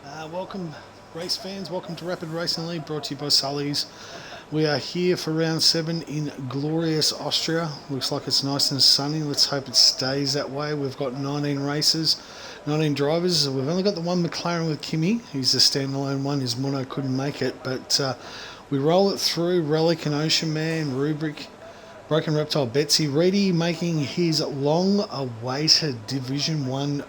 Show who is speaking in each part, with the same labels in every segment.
Speaker 1: Welcome, race fans. Welcome to Rapid Racing League, brought to you by Sully's. We are here for round 7 in glorious Austria. Looks like it's nice and sunny. Let's hope it stays that way. We've got 19 races, 19 drivers. We've only got the one McLaren with Kimi. He's the standalone one. His mono couldn't make it, but we roll it through. Relic and Ocean Man, Rubric, Broken Reptile, Betsy, Reedy making his long-awaited Division 1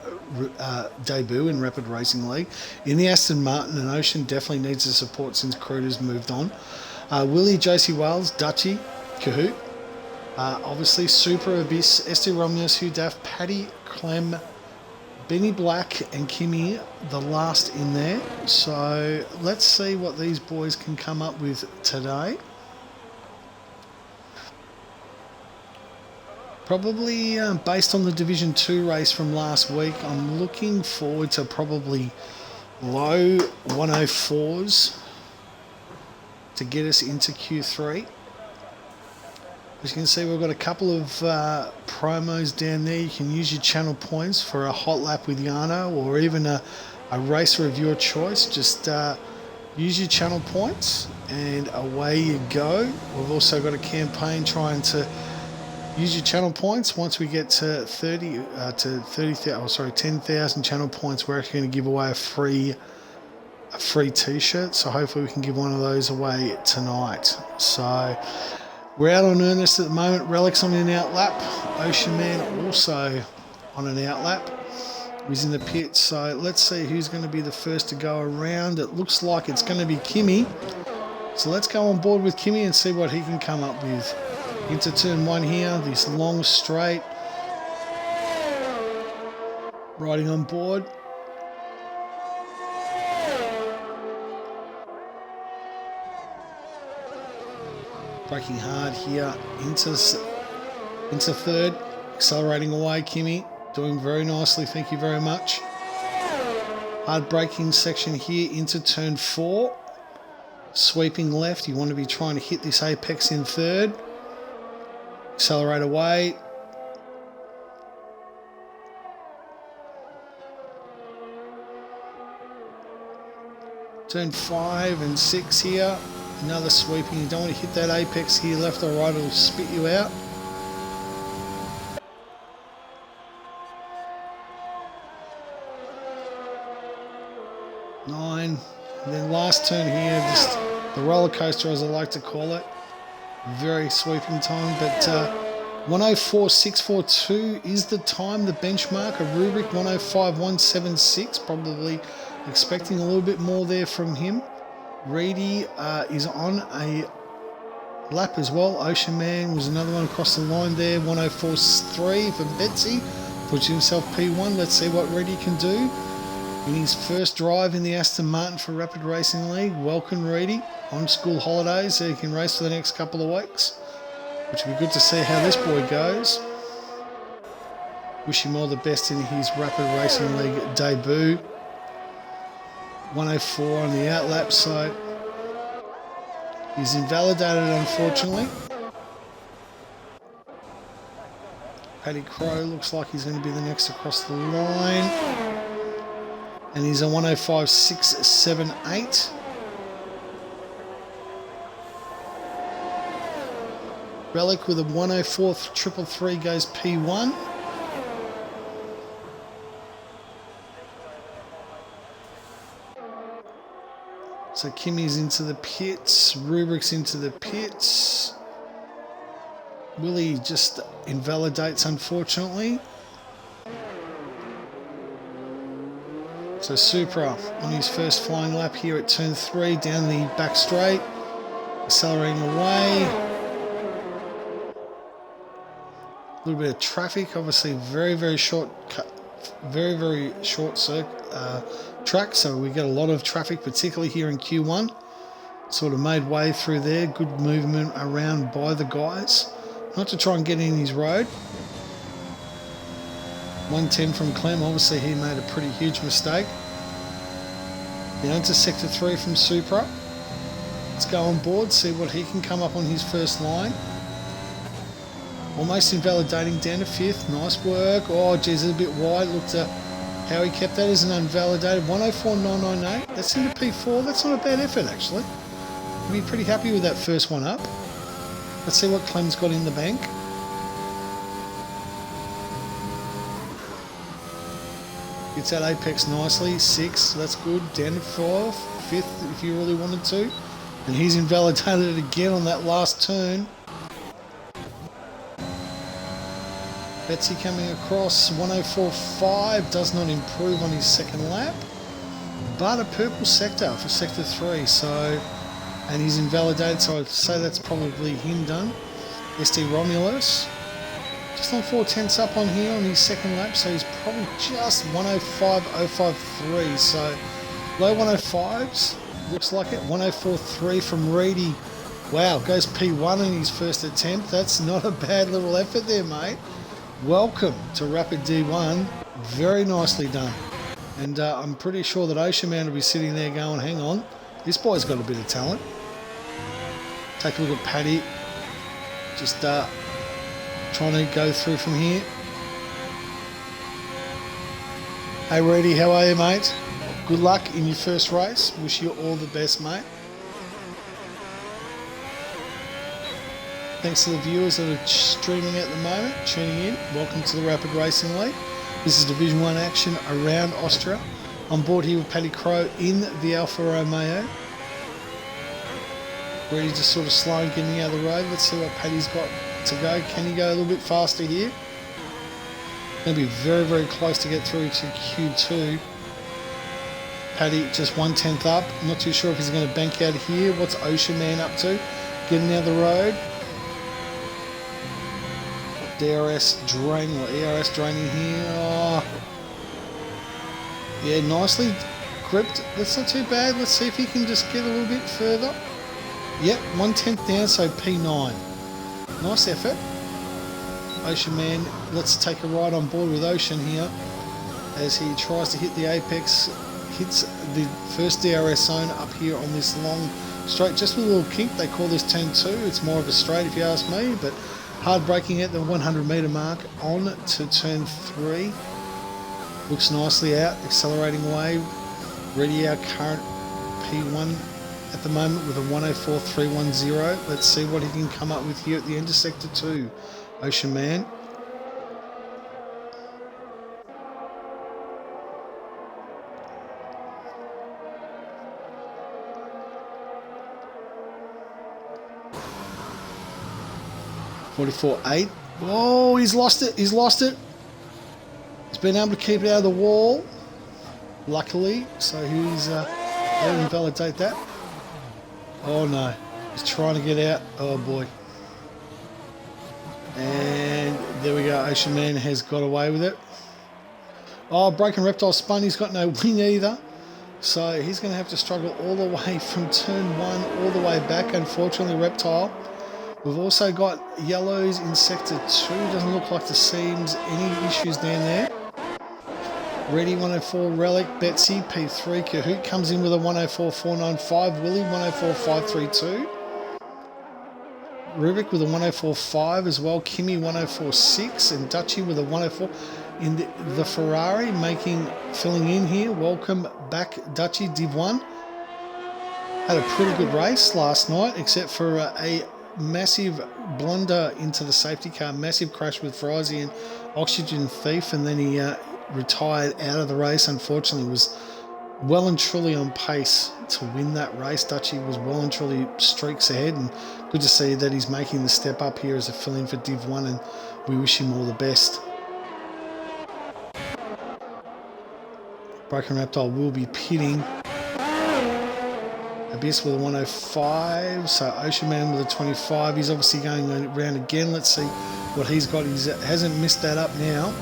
Speaker 1: debut in Rapid Racing League. In the Aston Martin, and Ocean definitely needs the support since Cruder's moved on. Willie, Josie Wales, Dutchy, Kahoot. Obviously, Super Abyss, Esther Romulus, Hugh Daff, Paddy, Clem, Benny Black and Kimi, the last in there. So let's see what these boys can come up with today. Probably based on the Division 2 race from last week, I'm looking forward to probably low 104s to get us into Q3. As you can see, we've got a couple of promos down there. You can use your channel points for a hot lap with Yano or even a racer of your choice. Just use your channel points and away you go. We've also got a campaign trying to use your channel points. Once we get to 10,000 channel points, we're actually going to give away a free t-shirt. So hopefully we can give one of those away tonight. So we're out on Ernest at the moment. Relic's on an out lap. Ocean Man also on an out lap. He's in the pit. So let's see who's going to be the first to go around. It looks like it's going to be Kimi. So let's go on board with Kimi and see what he can come up with. Into turn 1 here, this long straight. Riding on board. Braking hard here into third. Accelerating away, Kimi. Doing very nicely, thank you very much. Hard braking section here into turn 4. Sweeping left, you want to be trying to hit this apex in third. Accelerate away. Turn 5 and 6 here. Another sweeping. You don't want to hit that apex here, left or right, it'll spit you out. Nine. And then last turn here, just the roller coaster as I like to call it. Very sweeping time, but 104.642 is the time, the benchmark. A rubric 105.176, probably expecting a little bit more there from him. Reedy is on a lap as well. Ocean Man was another one across the line there. 104.3 for Betsy, puts himself P1. Let's see what Reedy can do in his first drive in the Aston Martin for Rapid Racing League. Welcome Reedy on school holidays, so he can race for the next couple of weeks, which will be good to see how this boy goes. Wish him all the best in his Rapid Racing League debut. 104 on the out lap, so he's invalidated unfortunately. Paddy Crow looks like he's going to be the next across the line, and he's a 105.678. Relic with a 104.333 goes P1. So Kimi's into the pits, Rubric's into the pits. Willie just invalidates unfortunately. So Supra on his first flying lap here at turn 3 down the back straight, accelerating away. A little bit of traffic, obviously very short track, so we get a lot of traffic, particularly here in Q1. Sort of made way through there, good movement around by the guys, not to try and get in his road. 110 from Clem, obviously he made a pretty huge mistake. Down to sector 3 from Supra. Let's go on board, see what he can come up on his first line. Almost invalidating down to 5th. Nice work. Oh, geez, a bit wide. Looked to How he kept that as an unvalidated 104.998. That's into P4. That's not a bad effort, actually. I'd be pretty happy with that first one up. Let's see what Clem's got in the bank. Gets that apex nicely. 6, that's good. Down to 4th, 5th if you really wanted to. And he's invalidated it again on that last turn. Betsy coming across 104.5, does not improve on his second lap. But a purple sector for sector 3, so, and he's invalidated, so I'd say that's probably him done. SD Romulus, just on 4/10 up on here on his second lap, so he's probably just 105.053, so low 105s, looks like it. 104.3 from Reedy. Wow, goes P1 in his first attempt. That's not a bad little effort there, mate. Welcome to Rapid D1. Very nicely done. And I'm pretty sure that Ocean Man will be sitting there going, hang on, this boy's got a bit of talent. Take a look at Paddy. Just trying to go through from here. Hey Reedy, how are you, mate? Good luck in your first race. Wish you all the best, mate. Thanks to the viewers that are streaming at the moment, tuning in. Welcome to the Rapid Racing League. This is Division 1 action around Austria. On board here with Paddy Crowe in the Alfa Romeo. Ready to sort of slow and getting out of the road. Let's see what Paddy's got to go. Can he go a little bit faster here? Going to be very, very close to get through to Q2. Paddy just 1/10 up. Not too sure if he's going to bank out of here. What's Ocean Man up to? Getting out of the road. DRS draining, or ERS draining here. Oh. Yeah, nicely gripped. That's not too bad. Let's see if he can just get a little bit further. Yep, 1/10 down, so P9. Nice effort. Ocean Man, let's take a ride on board with Ocean here as he tries to hit the apex, hits the first DRS zone up here on this long straight, just with a little kink. They call this turn 2. It's more of a straight if you ask me, but hard braking at the 100 metre mark on to turn 3. Looks nicely out, accelerating away. Ready our current P1 at the moment with a 104.310. Let's see what he can come up with here at the end of sector 2. Ocean Man. .44.8. Oh, he's lost it. He's lost it. He's been able to keep it out of the wall, luckily. So he's able to invalidate that. Oh no, he's trying to get out. Oh boy. And there we go. Ocean Man has got away with it. Oh, Broken Reptile spun. He's got no wing either. So he's going to have to struggle all the way from turn 1 all the way back. Unfortunately, Reptile. We've also got yellows in sector 2. Doesn't look like there seems any issues down there. Ready 104 Relic, Betsy, P3, Kahoot comes in with a 104.495, Willie 104.532. Rubik with a 104.5 as well, Kimmy 104.6 and Dutchy with a 104 in the Ferrari filling in here. Welcome back Dutchy, Div1. Had a pretty good race last night except for a massive blunder into the safety car, massive crash with Frizy and Oxygen Thief, and then he retired out of the race. Unfortunately, was well and truly on pace to win that race. Dutchy was well and truly streaks ahead, and good to see that he's making the step up here as a fill-in for Div1, and we wish him all the best. Broken Reptile will be pitting. Abyss with a 105, so Ocean Man with a 25. He's obviously going around again. Let's see what he's got. He hasn't missed that up now.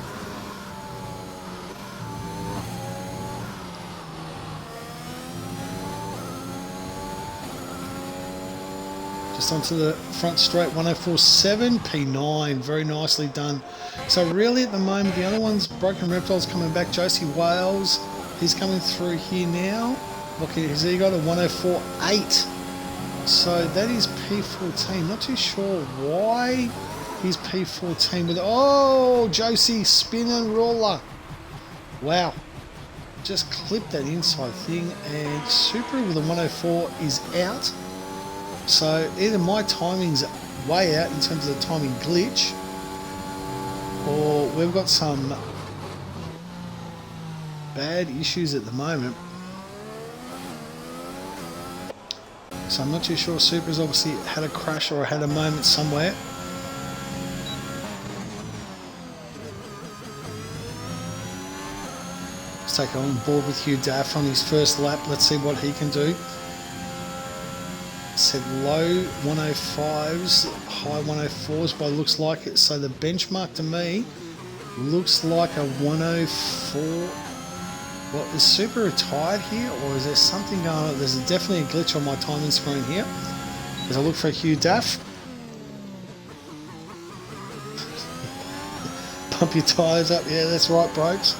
Speaker 1: Just onto the front straight, 104.7, P9, very nicely done. So really at the moment, the other one's Broken Reptiles coming back. Josie Wales, he's coming through here now. Look, has he got a 104.8? So that is P14. Not too sure why he's P14 with. Oh, Josie spin and roller. Wow, just clipped that inside thing, and Subaru with a 104 is out. So either my timing's way out in terms of the timing glitch, or we've got some bad issues at the moment. So I'm not too sure. Subaru's obviously had a crash or had a moment somewhere. Let's take it on board with Hugh Daff on his first lap. Let's see what he can do. Said low 105s, high 104s by looks like it. So the benchmark to me looks like a 104. Well, is Subaru tired here, or is there something going on? There's definitely a glitch on my timing screen here. As I look for Hugh Daff. Pump your tyres up. Yeah, that's right, Brokes.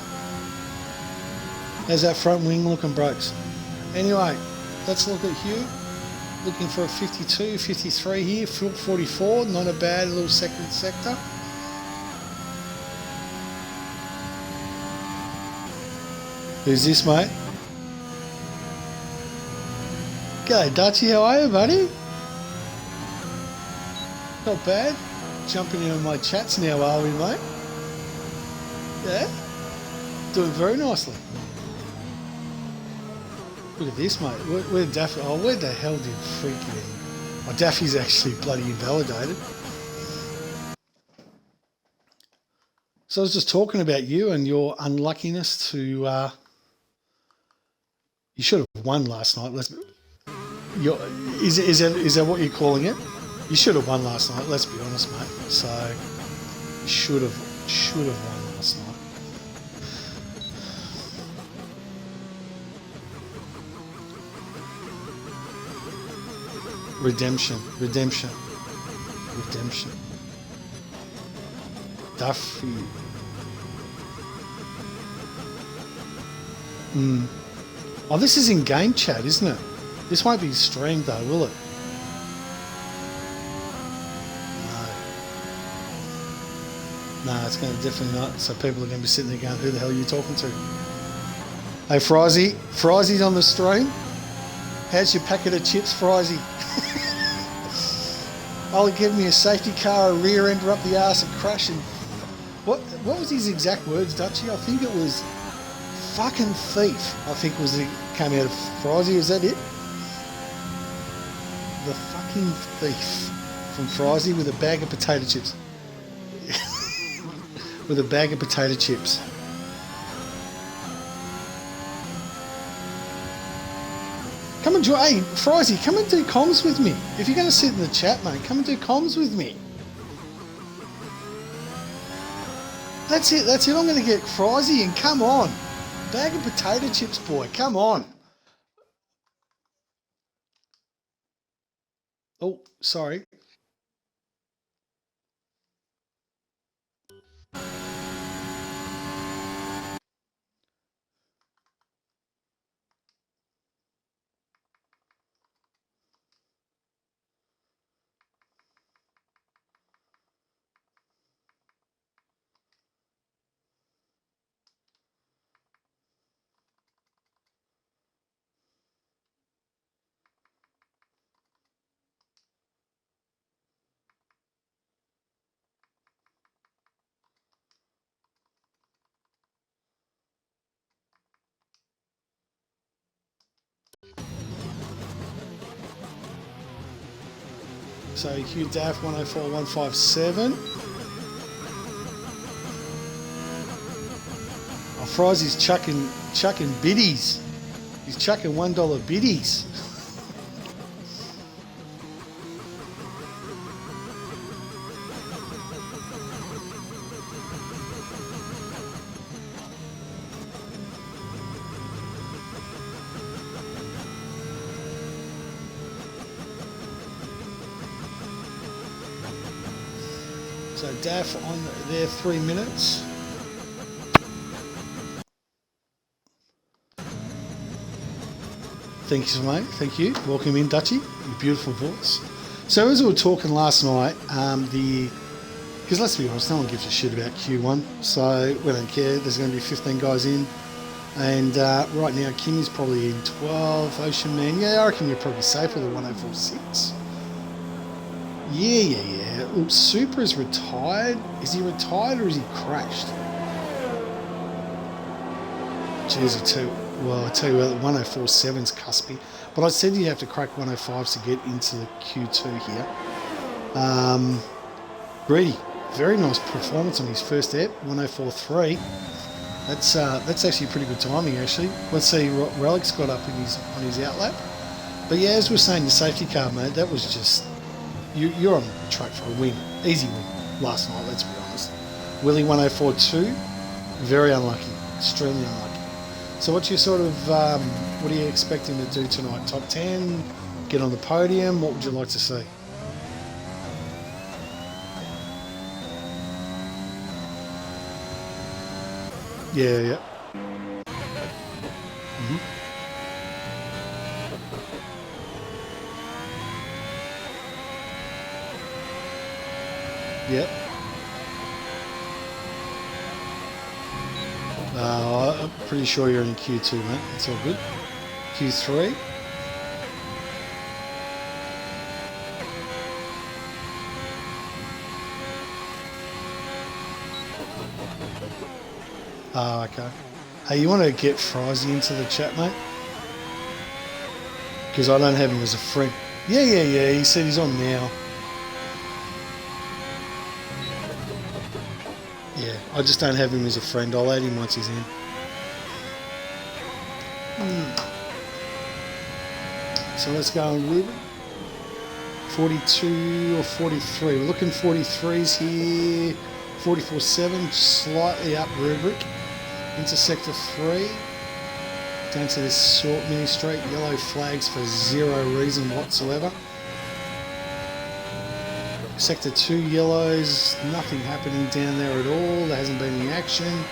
Speaker 1: How's that front wing looking, Brokes? Anyway, let's look at Hugh. Looking for a 52, 53 here. Full 44, not a bad little second sector. Who's this, mate? G'day, Dutchy. How are you, buddy? Not bad. Jumping in on my chats now, are we, mate? Yeah? Doing very nicely. Look at this, mate. Where Daffy? Oh, where the hell did freaking... Oh, Daffy's actually bloody invalidated. So I was just talking about you and your unluckiness to... You should have won last night. Is that what you're calling it? You should have won last night. Let's be honest, mate. So you should have won last night. Redemption. Duffy. Oh, this is in game chat, isn't it? This won't be streamed though, will it? No, it's going to definitely not. So people are going to be sitting there going, who the hell are you talking to? Hey, Frizy. Frizy's on the stream. How's your packet of chips, Frizy? Ollie gave me a safety car, a rear ender up the arse and crash. And what was his exact words, Dutchy? I think it was fucking thief. I think was it came out of Frizy. Is that it? The fucking thief from Frizy with a bag of potato chips. With a bag of potato chips. Come and join. Hey, Frizy, come and do comms with me. If you're going to sit in the chat, mate, come and do comms with me. That's it. I'm going to get Frizy and come on. Bag of potato chips, boy. Come on. Oh, sorry. So Hugh Daff 104157. Oh, Frizy's chucking biddies. He's chucking $1 biddies. So Daff on there 3 minutes. Thank you, mate. Thank you. Welcome in, Dutchy. Your beautiful voice. So as we were talking last night, because let's be honest, no one gives a shit about Q1, so we don't care. There's going to be 15 guys in. And right now, Kimmy's probably in 12. Ocean Man, yeah, I reckon you're probably safe with a 104.6. Yeah. Look, Super is retired. Is he retired or is he crashed? Jeez, I tell you what, 104.7's cuspy. But I said you have to crack 105s to get into the Q2 here. Greedy, very nice performance on his first ep, 104.3. That's actually pretty good timing, actually. Let's see what Relic's got up on his outlap. But yeah, as we were saying, the safety car, mate, that was just... You're on track for a win. Easy win last night, let's be honest. Willie 104.2, very unlucky, extremely unlucky. So what's your sort of, what are you expecting to do tonight? Top 10, get on the podium, what would you like to see? Yeah. Mm-hmm. Yep. I'm pretty sure you're in Q2, mate. It's all good. Q3. Oh, okay. Hey, you want to get Frizy into the chat, mate? Because I don't have him as a friend. Yeah. He said he's on now. Yeah, I just don't have him as a friend. I'll add him once he's in. So let's go on Ruben. 42 or 43. We're looking 43s here. 44.7, slightly up Rubric. Into sector 3. Down to this short mini straight. Yellow flags for zero reason whatsoever. Sector 2 yellows, nothing happening down there at all. There hasn't been any action.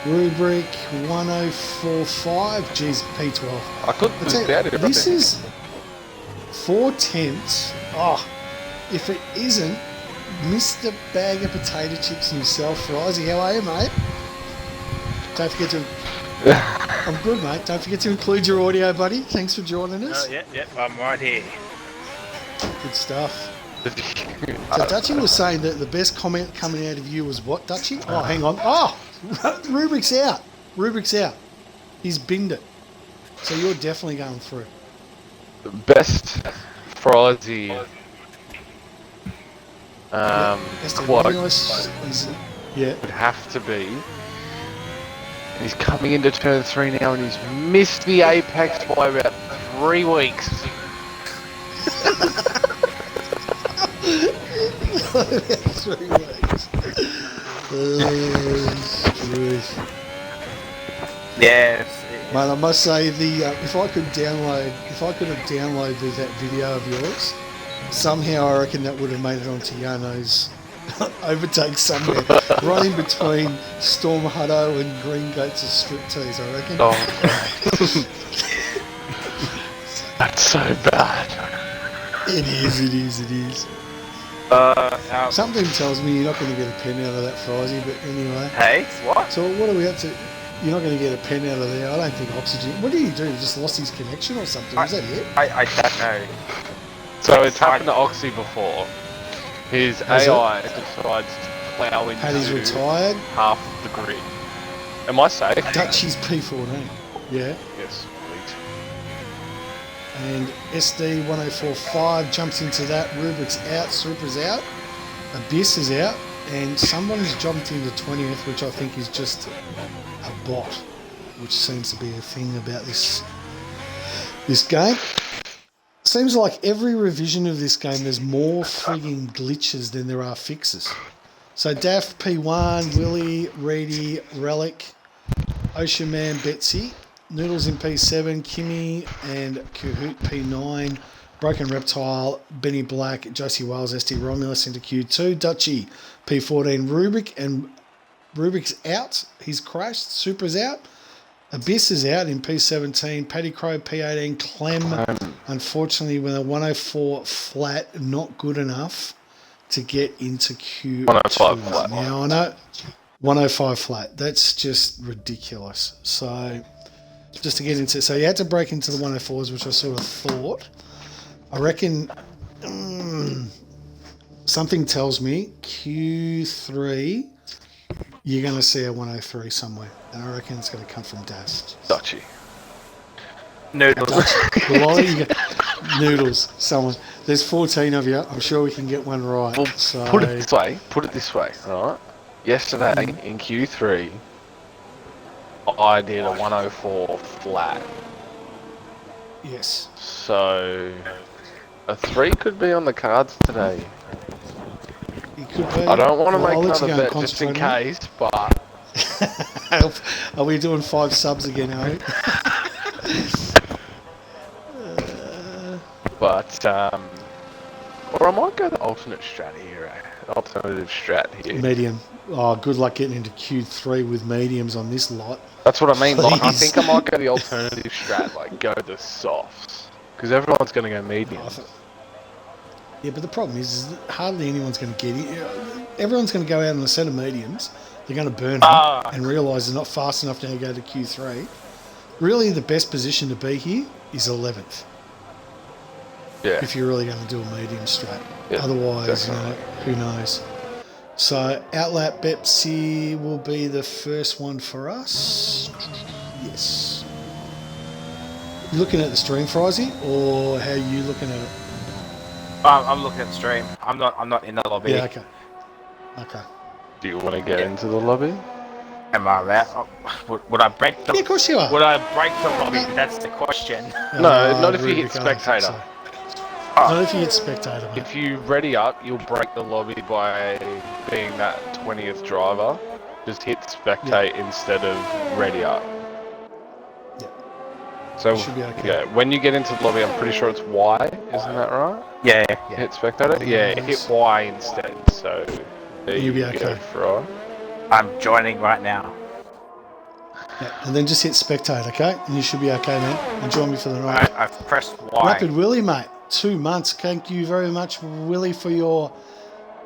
Speaker 1: Rubric 104.5. Geez, P12.
Speaker 2: I couldn't think about it.
Speaker 1: This is 4/10. Oh, if it isn't Mr. Bag of Potato Chips himself, Frizy, how are you, mate? Don't forget to... I'm good, mate. Don't forget to include your audio, buddy. Thanks for joining us.
Speaker 3: Oh, yep, I'm right here.
Speaker 1: Good stuff. So Dutchy was saying that the best comment coming out of you was what, Dutchy? Oh, hang on. Oh, Rubric's out. Rubric's out. He's binged it. So you're definitely going through.
Speaker 2: The best Frizy quote would have to be, he's coming into turn 3 now and he's missed the apex by about 3 weeks.
Speaker 1: 3 weeks.
Speaker 3: Yes.
Speaker 1: Mate, I must say if I could have downloaded that video of yours, somehow I reckon that would have made it onto Yano's overtake somewhere, right in between Storm Hutto and Green Gates' striptease, I reckon.
Speaker 2: Oh. That's so bad.
Speaker 1: It is. Something tells me you're not going to get a pen out of that, Frizy, but anyway.
Speaker 3: Hey, what?
Speaker 1: So what are we up to? You're not going to get a pen out of there. I don't think Oxygen... What did he do? He just lost his connection or something? Was that it?
Speaker 3: I don't know.
Speaker 2: So it's happened to Oxy before. His AI decides to plough into
Speaker 1: Paddy's retired.
Speaker 2: half of the grid. Am I safe?
Speaker 1: Dutchy's P14. Yeah.
Speaker 2: Yes, sweet.
Speaker 1: And SD 104.5 jumps into that. Rubric's out. Super's out. Abyss is out. And someone's jumped into 20th, which I think is just a bot, which seems to be a thing about this game. Seems like every revision of this game, there's more frigging glitches than there are fixes. So Daft, P1, Willie, Reedy, Relic, Ocean Man, Betsy, Noodles in P7, Kimmy and Kahoot P9, Broken Reptile, Benny Black, Josie Wales, ST Romulus into Q2, Dutchy, P14, Rubik, and Rubik's out. He's crashed. Super's out. Abyss is out in P17. Paddy Crow, P18. Clem, unfortunately, with a 104 flat, not good enough to get into Q2.
Speaker 2: 105 flat.
Speaker 1: Now, I know 105 flat. That's just ridiculous. So, just to get into. So you had to break into the 104s, which I sort of thought. I reckon something tells me Q3 you're going to see a 103 somewhere, and I reckon it's going to come from Daz.
Speaker 2: Dutchy.
Speaker 3: Noodles.
Speaker 1: Noodles. Someone. There's 14 of you. I'm sure we can get one right.
Speaker 2: Well,
Speaker 1: so
Speaker 2: put it this way, all right? Yesterday in Q3, I did a 104 flat.
Speaker 1: yes.
Speaker 2: So a 3 could be on the cards today.
Speaker 1: It could be.
Speaker 2: I don't want to
Speaker 1: Well,
Speaker 2: make
Speaker 1: I'll let you
Speaker 2: another
Speaker 1: go and
Speaker 2: bet just in
Speaker 1: concentrate
Speaker 2: case, but
Speaker 1: on it. Are we doing 5 subs again, are we?
Speaker 2: or I might go the alternate strat here, alternative strat here.
Speaker 1: Medium. Oh, good luck getting into Q3 with mediums on this lot.
Speaker 2: That's what I mean. Like, I
Speaker 1: Please.
Speaker 2: think I might go the alternative strat, like go the softs, because everyone's going to go mediums.
Speaker 1: Yeah, but the problem is that hardly anyone's going to get it. Everyone's going to go out on a set of mediums. They're going to burn them and realise they're not fast enough to go to Q3. Really, the best position to be here is 11th.
Speaker 2: Yeah.
Speaker 1: If you're really going to do a medium strat.
Speaker 2: Yeah,
Speaker 1: Otherwise,
Speaker 2: definitely.
Speaker 1: who knows? So, Outlap Bepsi will be the first one for us. Yes. You looking at the stream, Frizy, or how are you looking at it?
Speaker 3: I'm looking at the stream. I'm not in the lobby.
Speaker 1: Yeah, okay.
Speaker 2: Do you want to get into the lobby?
Speaker 3: Am I allowed? Would I break the?
Speaker 1: Yeah, of course you are.
Speaker 3: Would I break the lobby? That's the question.
Speaker 2: No, not if you hit
Speaker 1: Rubik,
Speaker 2: spectator.
Speaker 1: so. Not if you hit spectator, mate.
Speaker 2: If you ready up, you'll break the lobby by being that 20th driver. Just hit spectate instead of ready up.
Speaker 1: Yeah.
Speaker 2: So
Speaker 1: Should be okay.
Speaker 2: yeah, when you get into the lobby, I'm pretty sure it's Y, isn't that right?
Speaker 3: Yeah.
Speaker 2: Hit spectator? Yeah, hit Y instead. So there
Speaker 1: You'll
Speaker 2: you
Speaker 1: be
Speaker 2: go,
Speaker 1: okay.
Speaker 2: Fry.
Speaker 3: I'm joining right now.
Speaker 1: Yeah, and then just hit spectate, okay? And you should be okay, man. And join me for the night.
Speaker 3: I've pressed Y.
Speaker 1: Rapid Willie, mate. 2 months. Thank you very much, Willie, for your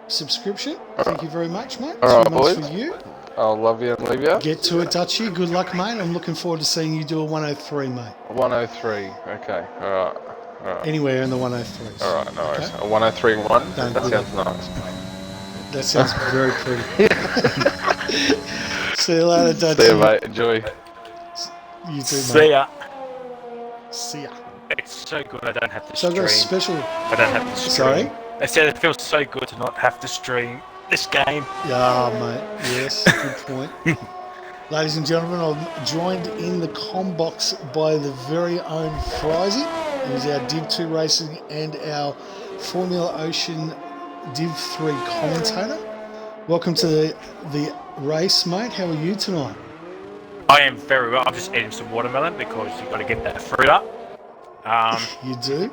Speaker 1: subscription. Thank you very much, mate.
Speaker 2: All
Speaker 1: 2
Speaker 2: right,
Speaker 1: months
Speaker 2: boys.
Speaker 1: for you.
Speaker 2: I'll love you and leave you.
Speaker 1: Get to it, Dutchy. Good luck, mate. I'm looking forward to seeing you do a 103, mate.
Speaker 2: 103. Okay. All right.
Speaker 1: Anywhere in the 103s.
Speaker 2: All right. No worries.
Speaker 1: Okay?
Speaker 2: A 103.1.
Speaker 1: Don't
Speaker 2: That
Speaker 1: do
Speaker 2: sounds
Speaker 1: that.
Speaker 2: nice.
Speaker 1: That sounds very pretty. See you later, Dutchy.
Speaker 2: See you, mate. Enjoy.
Speaker 1: You too, mate.
Speaker 3: See ya.
Speaker 1: See ya.
Speaker 3: It's so good. I don't have to
Speaker 1: So I've got a
Speaker 3: stream.
Speaker 1: special...
Speaker 3: I don't have to stream.
Speaker 1: Sorry?
Speaker 3: I said it feels so good to not have to stream this game.
Speaker 1: Yeah, mate. Yes, good point. Ladies and gentlemen, I'm joined in the comm box by the very own Frizy, who's our Div2 racing and our Formula Ocean Div3 commentator. Welcome to the race, mate. How are you tonight?
Speaker 3: I am very well. I'm just eating some watermelon because you've got to get that fruit up.
Speaker 1: You do?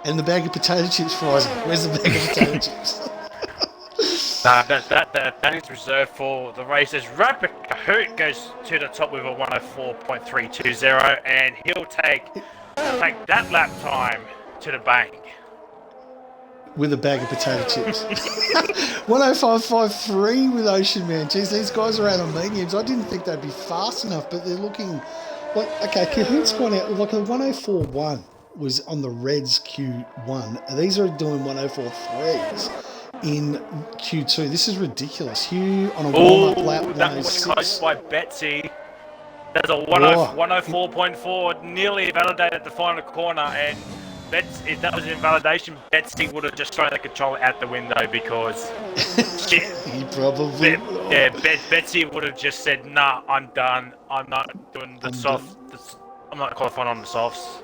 Speaker 1: And the bag of potato chips, Frizy. Where's the bag of potato chips?
Speaker 3: That is reserved for the races. Rapid Kahoot goes to the top with a 104.320, and he'll take that lap time to the bank.
Speaker 1: With a bag of potato chips. 105.53 with Ocean Man. Geez, these guys are out on mediums. I didn't think they'd be fast enough, but they're looking like, okay, Kahoot's gone out, like a 104.1 was on the Reds Q1. These are doing 104.3s in Q2. This is ridiculous. Hugh on a warm-up lap,
Speaker 3: That was
Speaker 1: 106.
Speaker 3: close by Betsy. There's a 104.4, nearly validated the final corner, and if that was invalidation, Betsy would have just thrown the controller out the window because
Speaker 1: He probably...
Speaker 3: Betsy would have just said, "Nah, I'm done. I'm not doing the soft. I'm not qualifying on the softs."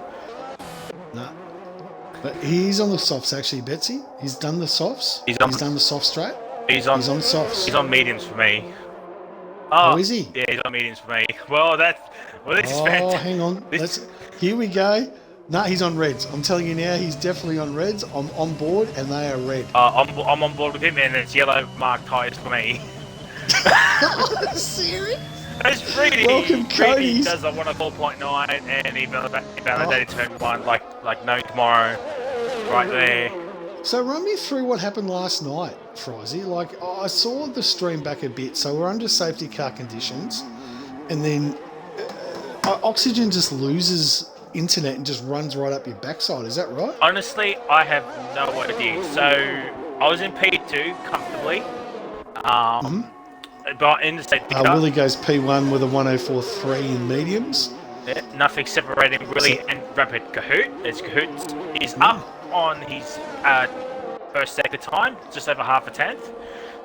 Speaker 1: No. But he's on the softs, actually, Betsy. He's done the softs. He's done the soft straight.
Speaker 3: He's on
Speaker 1: the softs.
Speaker 3: He's on mediums for me.
Speaker 1: Oh, is he?
Speaker 3: Yeah, he's on mediums for me. Well, this is fantastic.
Speaker 1: Oh, hang on. Here we go. No, he's on reds. I'm telling you now, he's definitely on reds. I'm on board, and they are red.
Speaker 3: I'm on board with him, and it's yellow marked tyres for me.
Speaker 1: Serious?
Speaker 3: It's Freedy.
Speaker 1: Welcome,
Speaker 3: Freedy
Speaker 1: Cody's.
Speaker 3: does a 104.9, and he validated turn one like no tomorrow, right there.
Speaker 1: So run me through what happened last night, Frizy. Like, I saw the stream back a bit, so we're under safety car conditions, and then Oxygen just loses internet and just runs right up your backside. Is that right?
Speaker 3: Honestly, I have no idea. So I was in P2 comfortably. But in the state pickup,
Speaker 1: Willie goes P1 with a 104.3 in mediums.
Speaker 3: nothing separating Willie and Rapid Kahoot. As Kahoot is up on his first sector time, just over half a tenth.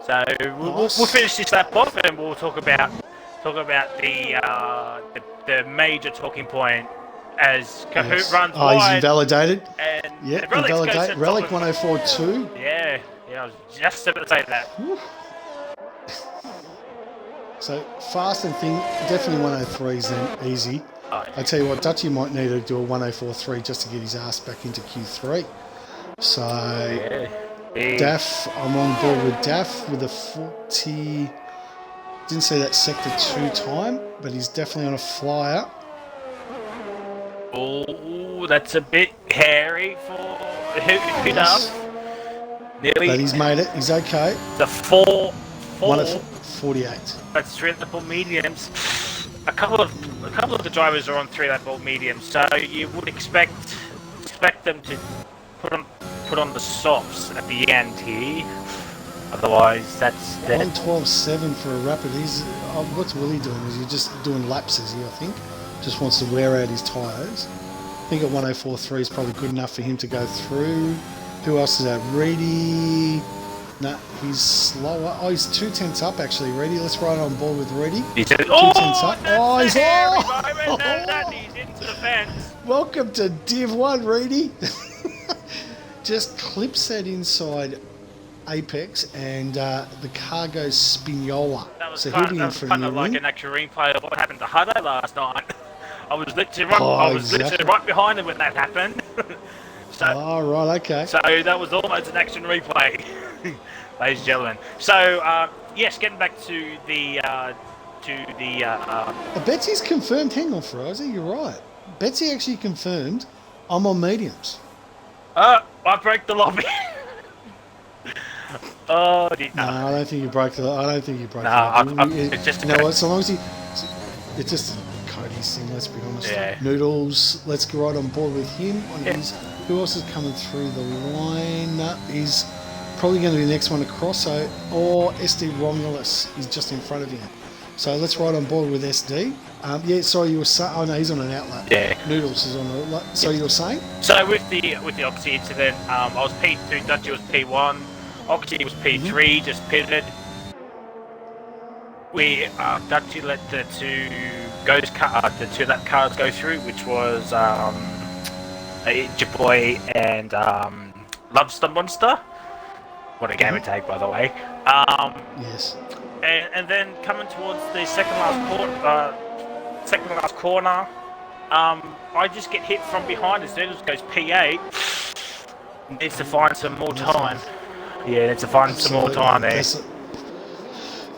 Speaker 3: So we'll finish this lap off, and we'll talk about the major talking point as Kahoot runs wide.
Speaker 1: He's invalidated.
Speaker 3: And
Speaker 1: Invalidated. Relic 104.2.
Speaker 3: Yeah, I was just about to say that.
Speaker 1: So fast and thing, definitely 103s then, easy.
Speaker 3: Oh, yeah.
Speaker 1: I tell you what, Dutchy might need to do a 104.3 just to get his ass back into Q3. So, Daff, I'm on board with Daff with a 40. Didn't see that sector 2 time, but he's definitely on a flyer.
Speaker 3: Oh, that's a bit hairy for who does. Nearly.
Speaker 1: But he's made it. He's okay.
Speaker 3: The 4.
Speaker 1: 48.
Speaker 3: That's 3-level mediums. A couple of the drivers are on 3-level mediums, so you would expect them to put on the softs at the end here. Otherwise, that's dead.
Speaker 1: 112.7 for a rapid. What's Willie doing? Is he just doing laps? Is he? I think just wants to wear out his tyres. I think at 104.3 is probably good enough for him to go through. Who else is that? Reedy. No, he's slower. Oh, he's 2 tenths up actually, Reedy. Let's ride on board with Reedy.
Speaker 3: He's 2
Speaker 1: tenths up. Oh, he's
Speaker 3: he's into the fence.
Speaker 1: Welcome to Div1, Reedy. Just clips that inside apex and the car goes Spinola.
Speaker 3: That was kind of like an actual replay of what happened to Huddo last night. I was literally right behind him when that happened.
Speaker 1: Right, okay.
Speaker 3: So that was almost an action replay, ladies and gentlemen. So yes, getting back to the
Speaker 1: Betsy's confirmed. Hang on, Ferozzi, you're right. Betsy actually confirmed. I'm on mediums.
Speaker 3: I broke the lobby.
Speaker 1: No, I don't think you broke the. lobby.
Speaker 3: It's just
Speaker 1: so long as it's just Cody's thing. Let's be honest.
Speaker 3: Yeah.
Speaker 1: Noodles. Let's go right on board with him on his. Who else is coming through the line? He's probably going to be the next one across. Or SD Romulus is just in front of him. So let's ride on board with SD. Sorry, you were saying. Oh no, he's on an outlet.
Speaker 2: Yeah.
Speaker 1: Noodles is on an outlet. So you were saying?
Speaker 3: So with the Oxy incident, I was P2, Dutchy was P1, Oxy was P3, just pivoted. We Dutchy let the two lap cars go through, which was Jaboy and Lobster Monster. What a game take, by the way.
Speaker 1: Yes.
Speaker 3: And then coming towards the second last corner, I just get hit from behind as Noodles goes P8. Needs to find some more time. Yeah, needs to find some more time there.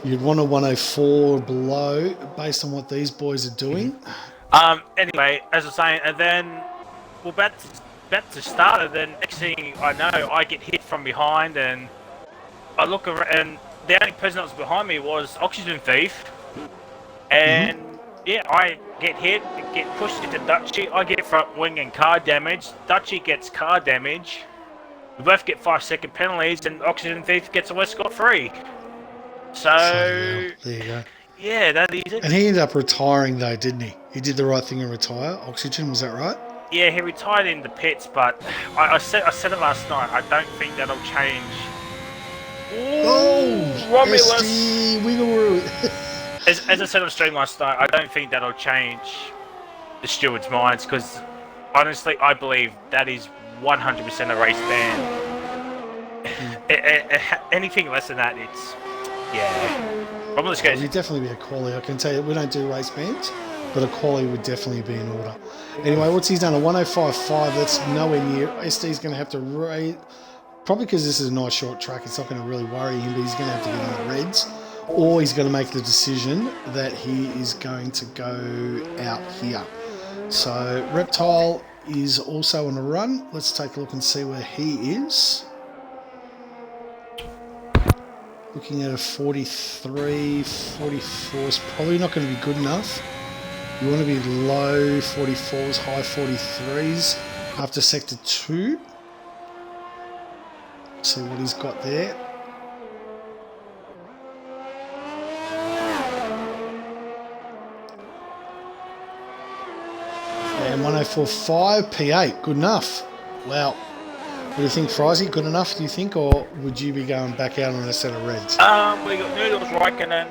Speaker 1: You'd want a 104 below based on what these boys are doing.
Speaker 3: Anyway, as I was saying, and then we're about to start, and then next thing I know, I get hit from behind, and I look around, and the only person that was behind me was Oxygen Thief, and I get hit, get pushed into Dutchy, I get front wing and car damage, Dutchy gets car damage, we both get 5-second penalties, and Oxygen Thief gets away scot-free. So
Speaker 1: there you go.
Speaker 3: Yeah, that is it.
Speaker 1: And he ended up retiring though, didn't he? He did the right thing and retire. Oxygen, was that right?
Speaker 3: Yeah, he retired in the pits, but I said it last night. I don't think that'll change. Romulus.
Speaker 1: SD Wiggle.
Speaker 3: As I said on stream last night, I don't think that'll change the stewards' minds, because honestly, I believe that is 100% a race ban. Anything less than that, it's Romulus goes.
Speaker 1: It'd definitely be a quali. I can tell you, we don't do race bans, but a quali would definitely be in order. Anyway, what's he's done? A 105.5. That's nowhere near. SD's going to have to rate. Probably because this is a nice short track, it's not going to really worry him, but he's going to have to get in the reds, or he's going to make the decision that he is going to go out here. So Reptile is also on a run. Let's take a look and see where he is. Looking at a 43, 44 is probably not going to be good enough. You want to be low 44s, high 43s after sector 2. See what he's got there. And 104.5, P8, good enough. Wow. What do you think, Frizy? Good enough, do you think, or would you be going back out on a set of reds?
Speaker 3: We got Noodles, Raikkonen,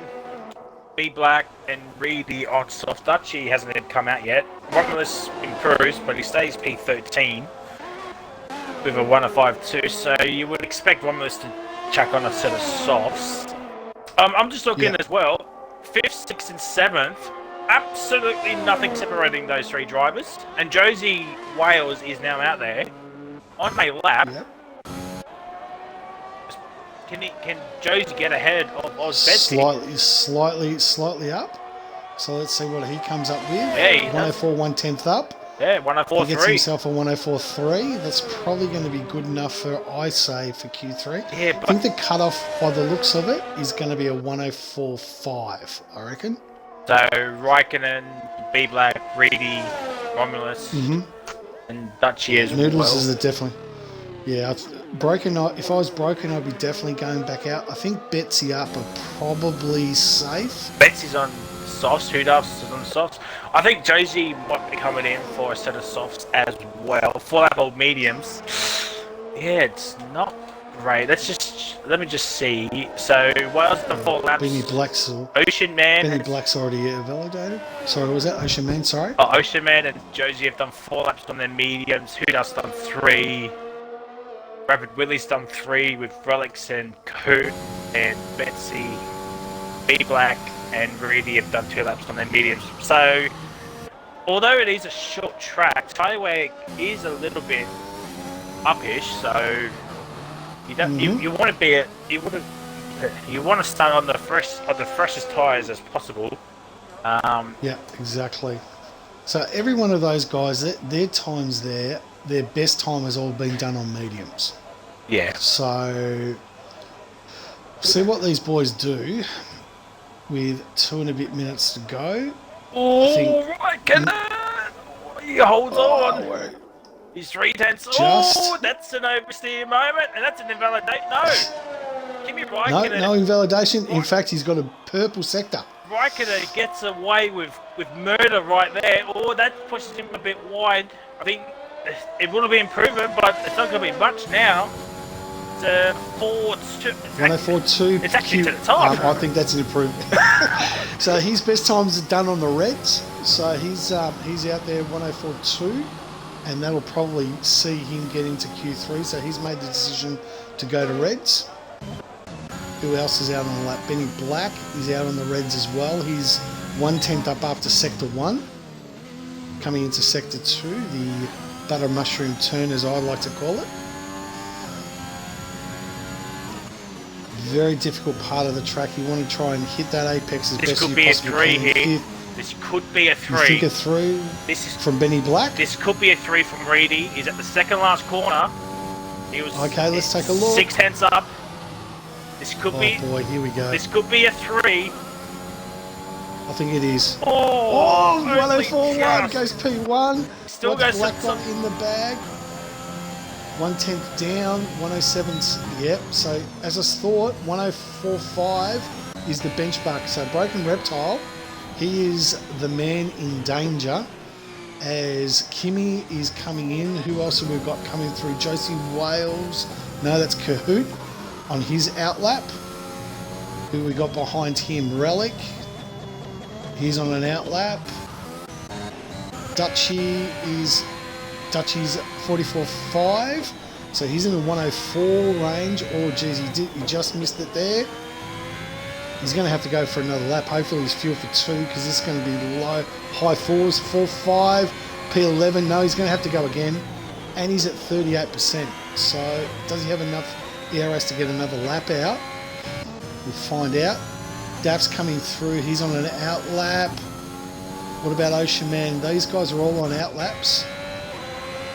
Speaker 3: B Black, and Reedy on soft Dutch. He hasn't even come out yet. Romulus improves, but he stays P13 with a 105.2. So you would expect Romulus to chuck on a set of softs. I'm just looking as well. 5th, 6th, and 7th. Absolutely nothing separating those 3 drivers. And Josie Wales is now out there on a lap.
Speaker 1: Yep.
Speaker 3: Can Josie get ahead of Betsy?
Speaker 1: Slightly up. So let's see what he comes up with.
Speaker 3: Yeah,
Speaker 1: 104, 1/10 up.
Speaker 3: Yeah, 104.3.
Speaker 1: He gets himself a 104.3. That's probably going to be good enough for, I say, for Q3.
Speaker 3: Yeah, but
Speaker 1: I think the cutoff, by the looks of it, is going to be a 104.5, I reckon.
Speaker 3: So Raikkonen, B Black, Reedy, Romulus, and Dutchy as
Speaker 1: Noodles
Speaker 3: well.
Speaker 1: is definitely. Yeah, broken. If I was broken, I'd be definitely going back out. I think Betsy up are probably safe.
Speaker 3: Betsy's on softs. Who else is on softs? I think Josie might be coming in for a set of softs as well. 4 lap old mediums. Yeah, it's not great. Let me just see. So Wales the 4 laps.
Speaker 1: Benny Black's.
Speaker 3: Ocean Man.
Speaker 1: Benny Black's already validated. Sorry, was that Ocean Man? Sorry.
Speaker 3: Oh, Ocean Man and Josie have done 4 laps on their mediums. Who else done 3? Rapid Willie's done 3 with Relics and Coot, and Betsy, B Black, and Reedy have done 2 laps on their mediums. So, although it is a short track, Highway is a little bit upish. So, you don't you want to be you want to start on the freshest tyres as possible.
Speaker 1: Yeah, exactly. So every one of those guys, their times there. Their best time has all been done on mediums.
Speaker 3: Yeah.
Speaker 1: So, see what these boys do with 2 and a bit minutes to go.
Speaker 3: Oh, he holds on. He's 3/10. Oh, that's an oversteer moment, and that's an invalidate. No. Give me Raikkonen.
Speaker 1: No invalidation. In fact, he's got a purple sector.
Speaker 3: Raikkonen gets away with murder right there. Oh, that pushes him a bit wide. I think it will be improvement, but it's not going to be much now. It's
Speaker 1: 104.2.
Speaker 3: It's actually to the top.
Speaker 1: I think that's an improvement. So his best times are done on the reds. So he's out there 104.2, and that'll probably see him get into Q3. So he's made the decision to go to reds. Who else is out on the lap? Benny Black is out on the reds as well. He's 1/10 up after sector 1, coming into sector 2. The butter mushroom turn, as I like to call it. Very difficult part of the track. You want to try and hit that apex as best you possibly can.
Speaker 3: This could be a 3 here. This could be a 3.
Speaker 1: You think a 3 from Benny Black?
Speaker 3: This could be a 3 from Reedy. He's at the second last corner. He was
Speaker 1: okay, let's take a look.
Speaker 3: 6/10 up. This could be.
Speaker 1: Oh boy, here we go.
Speaker 3: This could be a 3.
Speaker 1: I think it is.
Speaker 3: Oh,
Speaker 1: 104.1 goes P1.
Speaker 3: Still goes
Speaker 1: Black got in the bag. 1/10 down, 107's, yep. So as I thought, 104.5 is the benchmark. So Broken Reptile, he is the man in danger as Kimmy is coming in. Who else have we got coming through? Josie Wales. No, that's Kahoot on his outlap. Who we got behind him? Relic. He's on an outlap. Dutchy's 44.5, so he's in the 104 range. Oh geez, he just missed it there. He's going to have to go for another lap. Hopefully he's fuel for 2, because this is going to be low, high 4s, 4.5, P11. No, he's going to have to go again, and he's at 38%. So does he have enough ERS to get another lap out? We'll find out. Daff's coming through. He's on an outlap. What about Ocean Man? These guys are all on outlaps.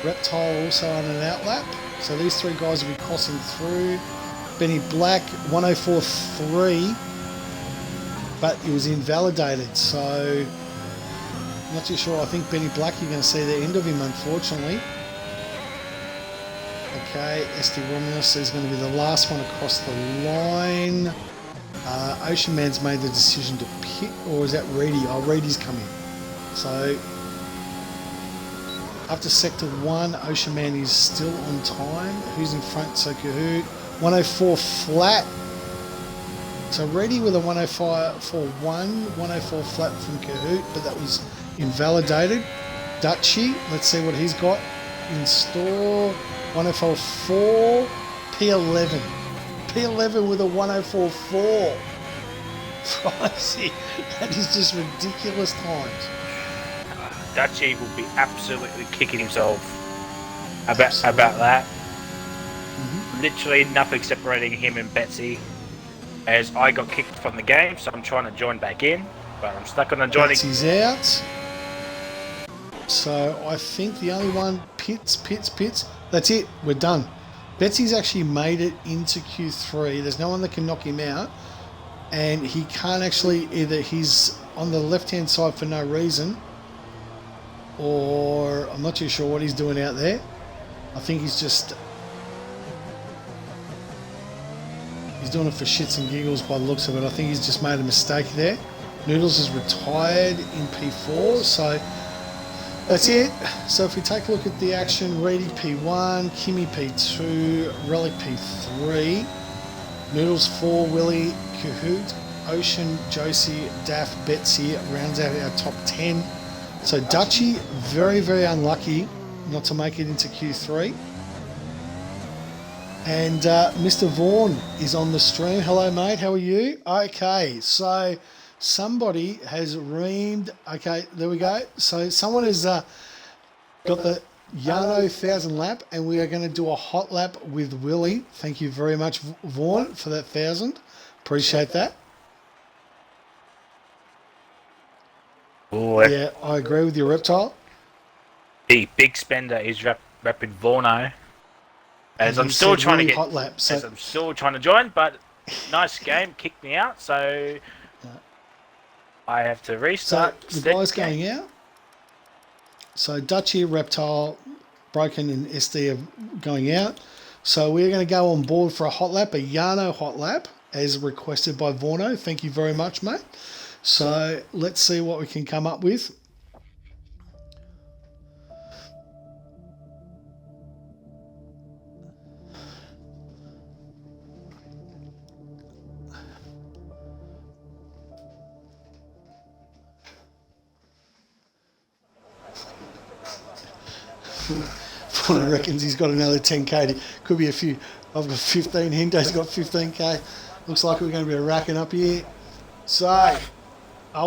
Speaker 1: Reptile also on an outlap. So these 3 guys will be crossing through. Benny Black, 104.3. But it was invalidated. So Not too sure. I think Benny Black, you're going to see the end of him, unfortunately. Okay, SD Romulus is going to be the last one across the line. Ocean Man's made the decision to pit, or is that Reedy? Oh, Reedy's coming. So, after Sector 1, Ocean Man is still on time. Who's in front? So Kahoot. 104 flat. So Reedy with a 105 for 104 flat from Kahoot, but that was invalidated. Dutchy, let's see what he's got in store. 104.4, P11. P11 with a 104.4. Pricey. That is just ridiculous times.
Speaker 3: Dutchy will be absolutely kicking himself about that. Literally nothing separating him and Betsy, as I got kicked from the game, so I'm trying to join back in, but I'm stuck on the joining.
Speaker 1: Betsy's out. So I think the only one, Pits. That's it. We're done. Betsy's actually made it into Q3. There's no one that can knock him out. And he can't actually, either he's on the left-hand side for no reason, or I'm not too sure what he's doing out there. I think he's doing it for shits and giggles by the looks of it. I think he's just made a mistake there. Noodles is retired in P4, so that's it. So if we take a look at the action, Reedy P1, Kimmy P2, Relic P3, Noodles 4, Willie, Kahoot, Ocean, Josie, Daff, Betsy rounds out our top 10. So Dutchy, very, very unlucky not to make it into Q3. And Mr. Vaughan is on the stream. Hello, mate. How are you? Okay, so somebody has reamed. Okay, there we go. So someone has got the Yano 1000 lap, and we are going to do a hot lap with Willie. Thank you very much, Vaughan, for that 1000. Appreciate that.
Speaker 3: Ooh,
Speaker 1: yeah, I agree with your Reptile.
Speaker 3: The big spender is repping Vorno. As I'm still trying to get
Speaker 1: hot lap, so
Speaker 3: as I'm still trying to join, but nice game, kicked me out, so I have to restart.
Speaker 1: So the guy's going out. So Dutchy, Reptile, Broken and SD are going out. So we're going to go on board for a hot lap, a Yano hot lap, as requested by Vorno. Thank you very much, mate. So let's see what we can come up with. Vorno reckons he's got another 10k. Could be a few. I've got 15. Hendo's got 15k. Looks like we're going to be racking up here. So,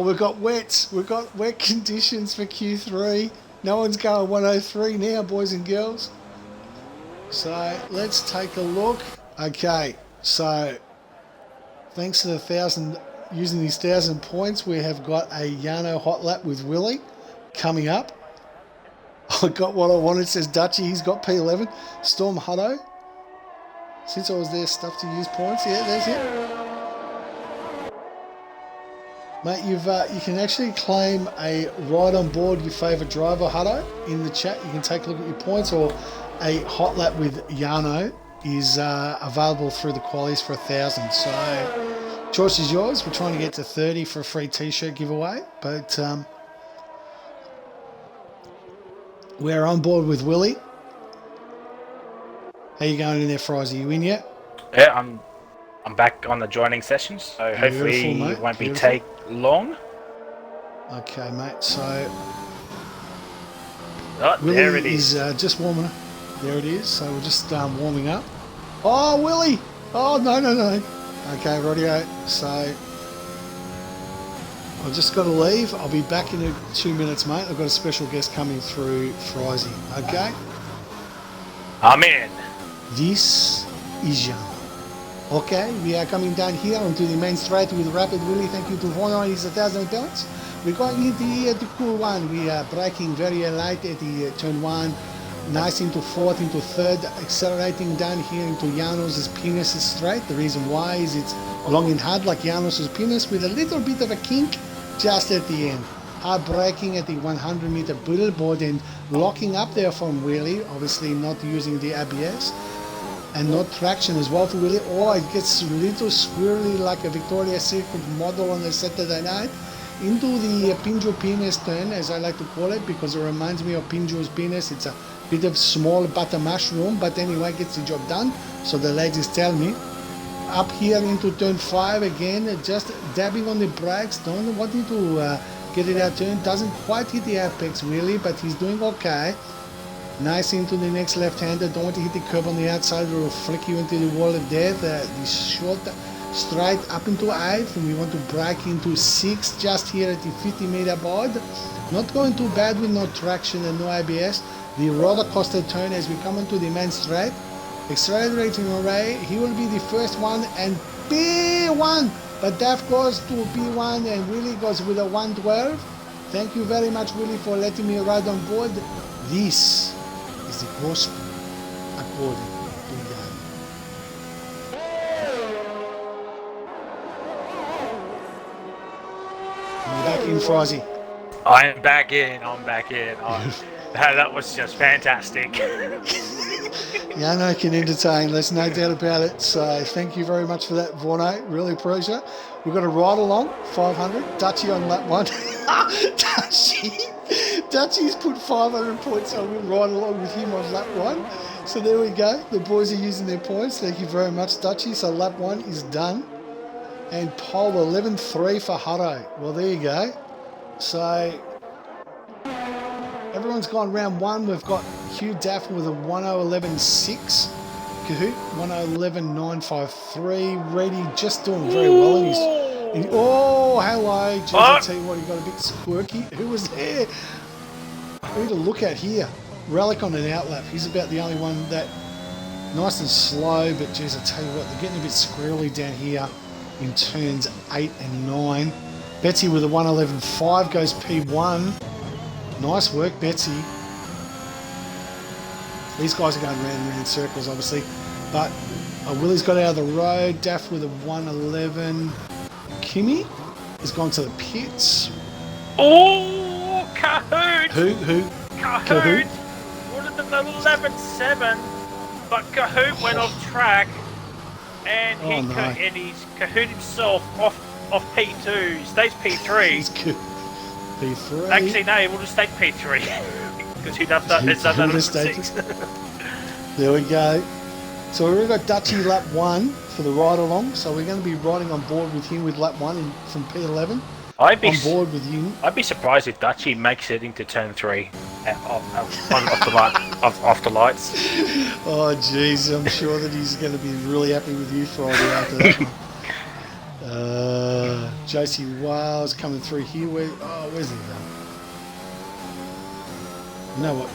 Speaker 1: we've got wets. We've got wet conditions for Q3. No one's going 103 now, boys and girls. So, let's take a look. Okay, so thanks to the 1000, using these 1000 points, we have got a Yano hot lap with Willie coming up. I got what I wanted, says Dutchy. He's got P11. Storm Hutto. Since I was there, stuff to use points. Yeah, there's it. Mate, you can actually claim a ride on board your favourite driver, Hutto, in the chat. You can take a look at your points, or a hot lap with Yano is available through the qualies for 1000. So, choice is yours. We're trying to get to 30 for a free t-shirt giveaway, but we're on board with Willie. How you going in there, Fries? Are you in yet?
Speaker 3: Yeah, I'm back on the joining session, so hopefully it won't be take long.
Speaker 1: Okay, mate. So
Speaker 3: Willie there it is.
Speaker 1: Just warming up. There it is. So we're just warming up. Oh, Willie! Oh, no. Okay, rightio. So I've just got to leave. I'll be back in 2 minutes, mate. I've got a special guest coming through, Frizy. Okay?
Speaker 3: Amen.
Speaker 1: This is Jan. Okay, we are coming down here onto the main straight with Rapid Willie. Thank you to Vorno. He's 1,000 pellets. We're going into here to cool one. We are braking very light at the turn 1. Nice into 4th, into 3rd. Accelerating down here into Janos' penis straight. The reason why is it's long and hard like Janos' penis with a little bit of a kink just at the end. hard braking at the 100-meter board and locking up there from wheelie, obviously not using the ABS and not traction as well for wheelie. Oh, it gets a little squirrely like a Victoria's Secret model on a Saturday night into the Pinjo penis turn, as I like to call it, because it reminds me of Pinjo's penis. It's a bit of small butter mushroom, but anyway, gets the job done, so the ladies tell me. Up here into turn 5 again, just dabbing on the brakes, don't wanting to get it out turn, doesn't quite hit the apex really, but he's doing okay. Nice into the next left-hander, don't want to hit the curb on the outside, or it'll flick you into the wall of death. The short straight up into 8, and we want to brake into 6 just here at the 50-meter board. Not going too bad with no traction and no ABS. The roller coaster turn as we come into the main straight. Accelerating array, he will be the first one, and P1, but Daf goes to P1 and Willie goes with a 112. Thank you very much, Willie, for letting me ride on board. This is the gospel according to God. You're back in, Frozzy.
Speaker 3: I'm back in. That was just fantastic.
Speaker 1: Yano can entertain, there's no doubt about it. So thank you very much for that, Vorno. Really appreciate it. We've got a ride along, 500. Dutchy on lap 1. Dutchy's put 500 points, so we'll ride along with him on lap 1. So there we go. The boys are using their points. Thank you very much, Dutchy. So lap 1 is done. And pole 11.3 for Hutto. Well, there you go. So everyone's gone round 1. We've got Hugh Daff with a 1:11.6. Kahoot 1:11.953. Reedy just doing very well in his. Oh, hello. Jeez, I'll tell you what, he got a bit squirky. Who was there? We need to look at here. Relic on an outlap. He's about the only one that nice and slow, but geez, I'll tell you what, they're getting a bit squirrely down here in turns 8 and 9. Betsy with a 1:11.5 goes P1. Nice work, Betsy. These guys are going round and round in circles, obviously. But Willie's got out of the road. Daff with a 1:11. Kimmy has gone to the pits.
Speaker 3: Oh, Kahoot!
Speaker 1: Who?
Speaker 3: Kahoot! Would have been 11.7, but Kahoot went off track, and he's Kahoot himself off P2. He stays P3.
Speaker 1: He's good. P3.
Speaker 3: Actually, no, he would have stayed P3 because he'd have done that on 6.
Speaker 1: There we go. So we've got Dutchy lap 1 for the ride along. So we're going to be riding on board with him with lap 1 from P11. On board with you.
Speaker 3: I'd be surprised if Dutchy makes it into turn 3 off the lights.
Speaker 1: Oh, jeez, I'm sure that he's going to be really happy with you Friday after that one. Josie Wales coming through here. Where's he going? You know what?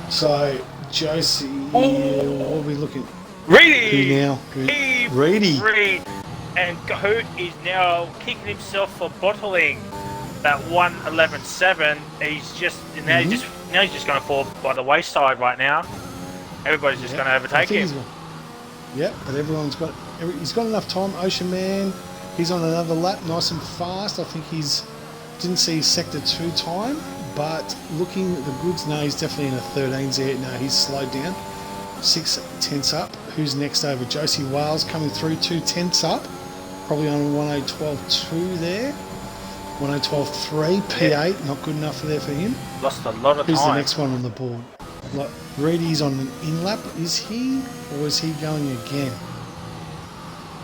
Speaker 1: So Josie, what are we looking?
Speaker 3: Reedy!
Speaker 1: Who now? Reedy.
Speaker 3: And Kahoot is now kicking himself for bottling that 1:11.7. He's just now he's just going to fall by the wayside right now. Everybody's just going to overtake him.
Speaker 1: Yep, but he's got enough time. Ocean Man, he's on another lap, nice and fast. I think didn't see sector 2 time, but looking at the goods, no, he's definitely in a 13s there. No, he's slowed down. 6 tenths up. Who's next over? Josie Wales coming through 2 tenths up. Probably on 1:12.2 there. 1:12.3, P8, not good enough for him.
Speaker 3: Lost a lot of time.
Speaker 1: Who's the next one on the board? Reedy's on an in-lap, is he? Or is he going again?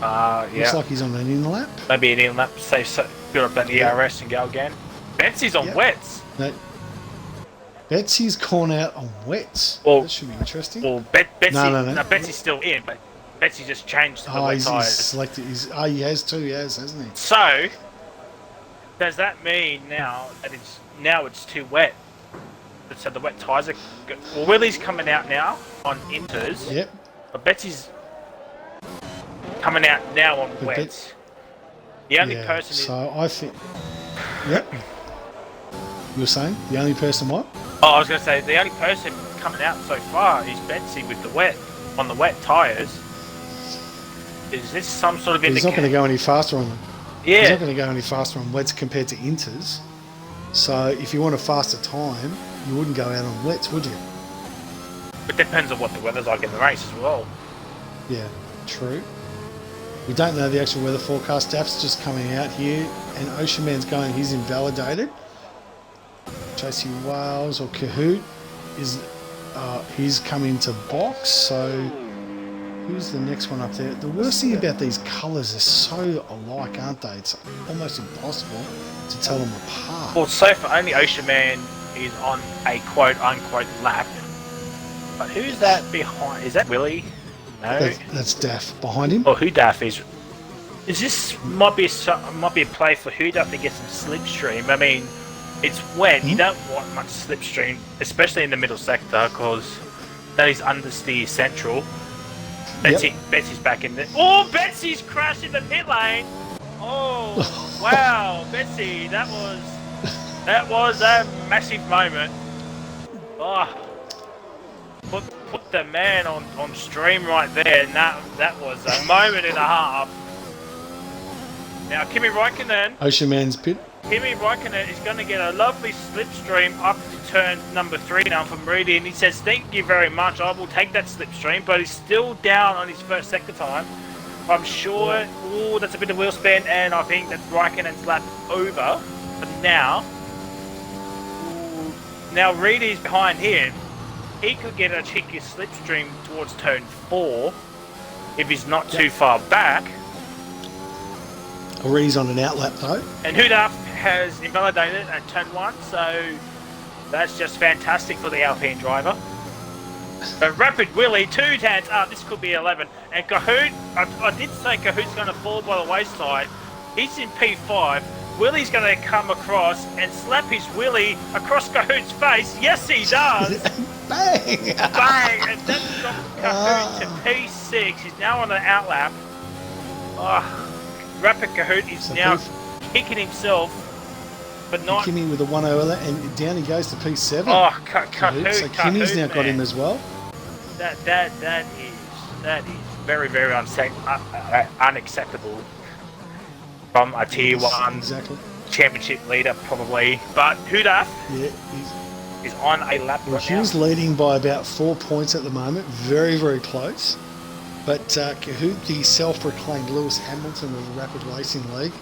Speaker 3: Yeah.
Speaker 1: Looks like he's on an in-lap.
Speaker 3: Maybe an in-lap, build up that ERS and go again. Betsy's on wets.
Speaker 1: No. Betsy's gone out on wets. That should be interesting.
Speaker 3: Well, Betsy,
Speaker 1: no.
Speaker 3: Betsy's still in, but Betsy just changed to the wet
Speaker 1: he's
Speaker 3: tyres.
Speaker 1: Selected. He has too, hasn't he?
Speaker 3: So, does that mean now that it's too wet? So the wet tyres are good. Well, Willie's coming out now on inters.
Speaker 1: Yep.
Speaker 3: But Betsy's coming out now on wets. The only person
Speaker 1: So I think... Yep. You were saying? The only person what?
Speaker 3: Oh, I was going to say, the only person coming out so far is Betsy with the wet, on the wet tyres. Is this some sort of
Speaker 1: He's not going to go any faster on them.
Speaker 3: Yeah.
Speaker 1: He's not going to go any faster on wets compared to inters. So if you want a faster time, you wouldn't go out on wets, would you?
Speaker 3: It depends on what the weather's like in the race as well.
Speaker 1: Yeah, true. We don't know the actual weather forecast. Daph's just coming out here, and Ocean Man's going. He's invalidated. JC Wales or Kahoot is he's coming to box. So who's the next one up there? The worst thing about these colours, they're so alike, aren't they? It's almost impossible to tell them apart.
Speaker 3: Well, so far only Ocean Man is on a quote-unquote lap. But who's that behind? Is that Willie? No.
Speaker 1: That's Daph behind him.
Speaker 3: Or who Daph is? Is this might be a play for who Daph to get some slipstream? I mean, it's wet. You don't want much slipstream, especially in the middle sector, because that is understeer central. Betsy's back in there. Oh, Betsy's crashed in the pit lane. Oh, wow, Betsy, that was a massive moment. Oh, put the man on stream right there, and that was a moment and a half. Now, Kimi Räikkönen.
Speaker 1: Ocean Man's pit.
Speaker 3: Kimi Räikkönen is going to get a lovely slipstream up to turn number 3 now from Rudy, and he says, "Thank you very much. I will take that slipstream," but he's still down on his first sector time. I'm sure. Ooh, that's a bit of wheel spin, and I think that Räikkönen's lap over. But now Rudy's behind him. He could get a cheeky slipstream towards turn 4 if he's not too far back.
Speaker 1: Ree's on an outlap though.
Speaker 3: And Hudaf has invalidated at turn 1, so that's just fantastic for the Alpine driver. A Rapid Willie, 2 tanks up, this could be 11. And Kahoot, I did say Kahoot's going to fall by the wayside. He's in P5. Willie's going to come across and slap his Willie across Kahoot's face. Yes, he does.
Speaker 1: Bang!
Speaker 3: Bang! And that's dropped Kahoot to P6. He's now on an outlap. Rapid Kahoot is now kicking himself, but not...
Speaker 1: Kimi with a 1-0 and down he goes to P7.
Speaker 3: Oh, Kahoot.
Speaker 1: So Kimi's now got him as well.
Speaker 3: That is very, very unacceptable from a tier 1 championship leader, probably. But Hudaf is on a lap right now.
Speaker 1: He's leading by about 4 points at the moment, very, very close. But Kahoot, the self-proclaimed Lewis Hamilton of the Rapid Racing League,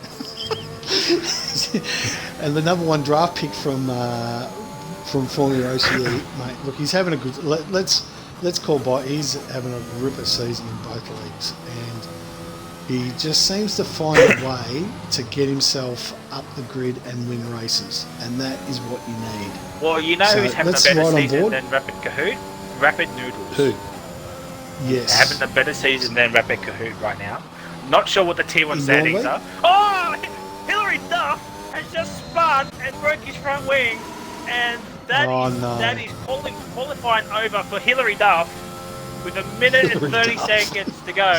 Speaker 1: and the number 1 draft pick from Formula OCE, mate. Look, he's having a good. Let's call by. He's having a ripper season in both leagues, and he just seems to find a way to get himself up the grid and win races, and that is what you need.
Speaker 3: Well, you know who's having a better season than Rapid Kahoot? Rapid Noodles.
Speaker 1: Who? Yes.
Speaker 3: They're having a better season than Rapid Kahoot right now. Not sure what the tier 1 standings are. Oh! Hillary Duff has just spun and broke his front wing, and that is qualifying over for Hillary Duff with a minute and 30 seconds to go.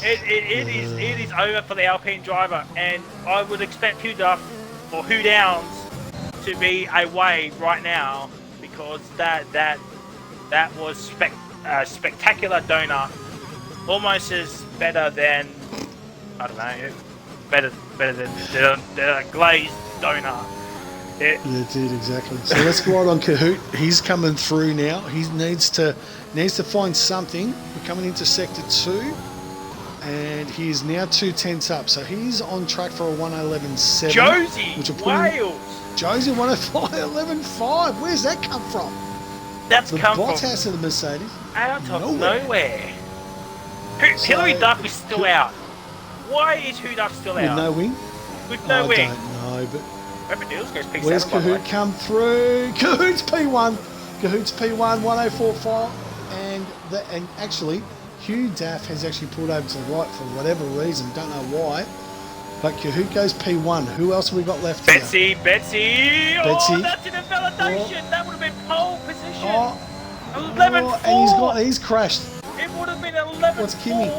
Speaker 3: It is over for the Alpine driver, and I would expect Hugh Duff or Hugh Downs to be away right now, because that was spectacular donut, almost as better than, I don't know, better than a glazed donut.
Speaker 1: That's it, exactly. So let's go right on Kahoot. He's coming through now. He needs to find something. We're coming into sector 2, and he is now 2 tenths up. So he's on track for a 1:11.7.
Speaker 3: Josie, Wales.
Speaker 1: Josie 1:11.5. Where's that come from?
Speaker 3: That's
Speaker 1: the
Speaker 3: come
Speaker 1: Bottas
Speaker 3: from
Speaker 1: of the Mercedes.
Speaker 3: Out of nowhere. Hillary Duff is still out. Why is Hugh Duff still out?
Speaker 1: With no wing?
Speaker 3: With no wing.
Speaker 1: I don't know, but...
Speaker 3: Rapid Deals goes P7.
Speaker 1: Where's Kahoot come through? Kahoot's P1. Kahoot's P1, 1:04.5. And actually, Hugh Daff has actually pulled over to the right for whatever reason. Don't know why. But Kahoot goes P1. Who else have we got left
Speaker 3: Betsy.
Speaker 1: here? Betsy.
Speaker 3: Oh, that's an invalidation. Oh. That would have been pole position.
Speaker 1: 11.4. And he's crashed.
Speaker 3: It would have been 11.4.
Speaker 1: What's Kimi?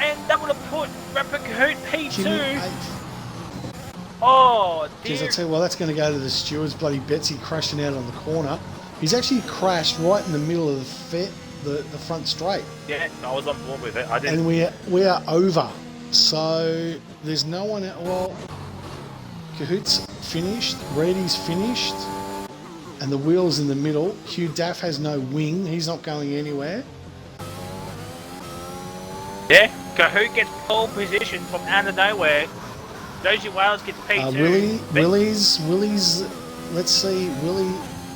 Speaker 3: And that would have put Rapid Kahoot P2.
Speaker 1: Kimi 8th.
Speaker 3: Oh, dear.
Speaker 1: Jeez, I tell you what, that's going to go to the stewards. Bloody Betsy crashing out on the corner. He's actually crashed right in the middle of the the front straight.
Speaker 3: Yeah, I was on board with it. I didn't.
Speaker 1: And we are over. So there's no one. Well, Cahoot's finished. Reedy's finished. And the wheel's in the middle. Hugh Daff has no wing. He's not going anywhere.
Speaker 3: Yeah, Kahoot gets pole position from out of nowhere. Josie Wales gets P2.
Speaker 1: Willie's. Let's see. Willie,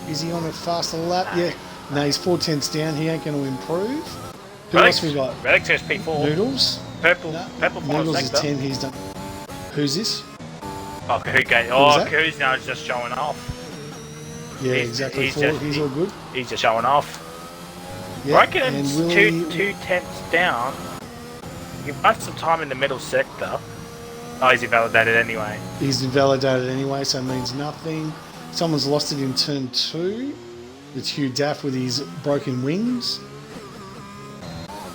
Speaker 1: is he on a faster lap? Yeah. No, he's 4/10 down. He ain't going to improve. Who else we got?
Speaker 3: Relic has P4.
Speaker 1: Noodles.
Speaker 3: Purple
Speaker 1: Noodles is 10. He's done. Who's this?
Speaker 3: Oh, Kahoot. Kahoot's now just showing off.
Speaker 1: Yeah, exactly. He's all good.
Speaker 3: He's just showing off.
Speaker 1: Yeah,
Speaker 3: I reckon it's two tenths down. You've got some time in the middle sector. Oh, he's invalidated anyway.
Speaker 1: He's invalidated anyway, so it means nothing. Someone's lost it in turn 2. It's Hugh Daff with his broken wings.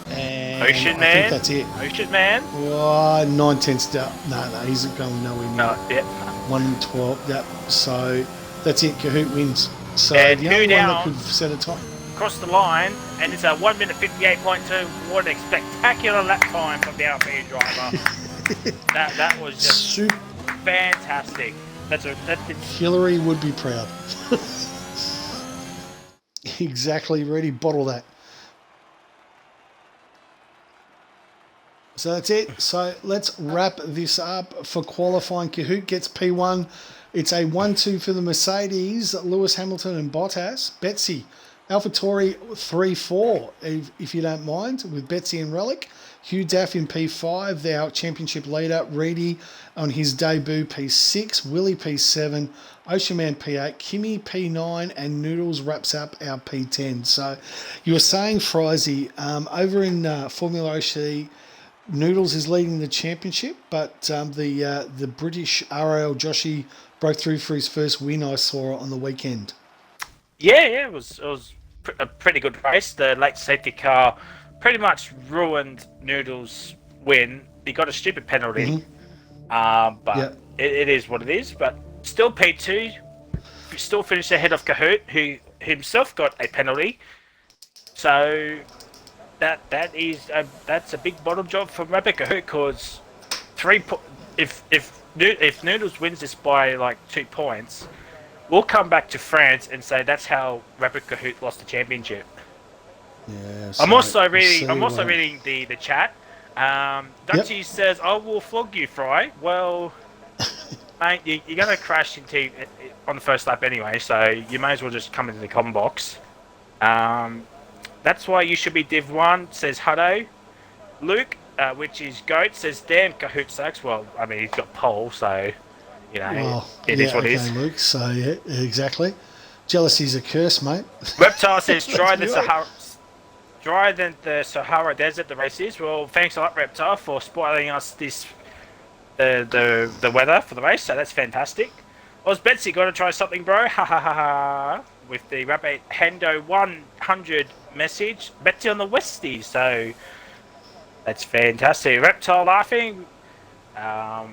Speaker 1: And
Speaker 3: Ocean
Speaker 1: I
Speaker 3: Man.
Speaker 1: think that's it.
Speaker 3: Ocean Man.
Speaker 1: Oh, 9 tenths down. No, he's going nowhere near.
Speaker 3: No, yeah.
Speaker 1: 1:12. Yep. So that's it. Kahoot wins. So
Speaker 3: And
Speaker 1: the only
Speaker 3: who
Speaker 1: one
Speaker 3: now?
Speaker 1: that could set a time.
Speaker 3: Across the line, and it's a 1 minute 58.2. What a spectacular lap time from the Alpine driver. that was just fantastic. That's
Speaker 1: Hillary would be proud. Exactly, ready. Bottle that. So that's it. So let's wrap this up for qualifying. Kahoot gets P1. It's a 1-2 for the Mercedes, Lewis Hamilton and Bottas. Betsy, AlphaTauri 3-4, if you don't mind, with Betsy and Relic. Hugh Daff in P5, our championship leader. Reedy on his debut P6, Willie P7, Ocean Man P8, Kimmy P9, and Noodles wraps up our P10. So you were saying, Frizy, over in Formula OC, Noodles is leading the championship, but the British RRL Joshi broke through for his first win I saw on the weekend.
Speaker 3: Yeah, it was a pretty good race. The late safety car pretty much ruined Noodles' win. He got a stupid penalty, but it is what it is. But still P2, still finished ahead of Kahoot, who himself got a penalty. So that's a big bottom job for Rapid Kahoot, because if Noodles wins this by like 2 points, we'll come back to France and say that's how Rapid Kahoot lost the championship.
Speaker 1: Yeah,
Speaker 3: I'm also reading the chat. Dutchy says, "I will flog you, Fry." Well, mate, you're gonna crash into on the first lap anyway, so you may as well just come into the com box. That's why you should be Div1, says Hutto. Luke, which is Goat, says, "Damn, Kahoot sucks." Well, I mean, he's got pole, so you know it is what it is.
Speaker 1: Luke. So yeah, exactly. Jealousy's a curse, mate.
Speaker 3: Reptile says, "Drier than the Sahara Desert the race is." Well, thanks a lot, Reptile, for spoiling us the weather for the race. So that's fantastic. Was Betsy going to try something, bro? Ha ha ha ha. With the Rabbit Hendo 100 message, Betsy on the Westie. So that's fantastic. Reptile laughing. Goat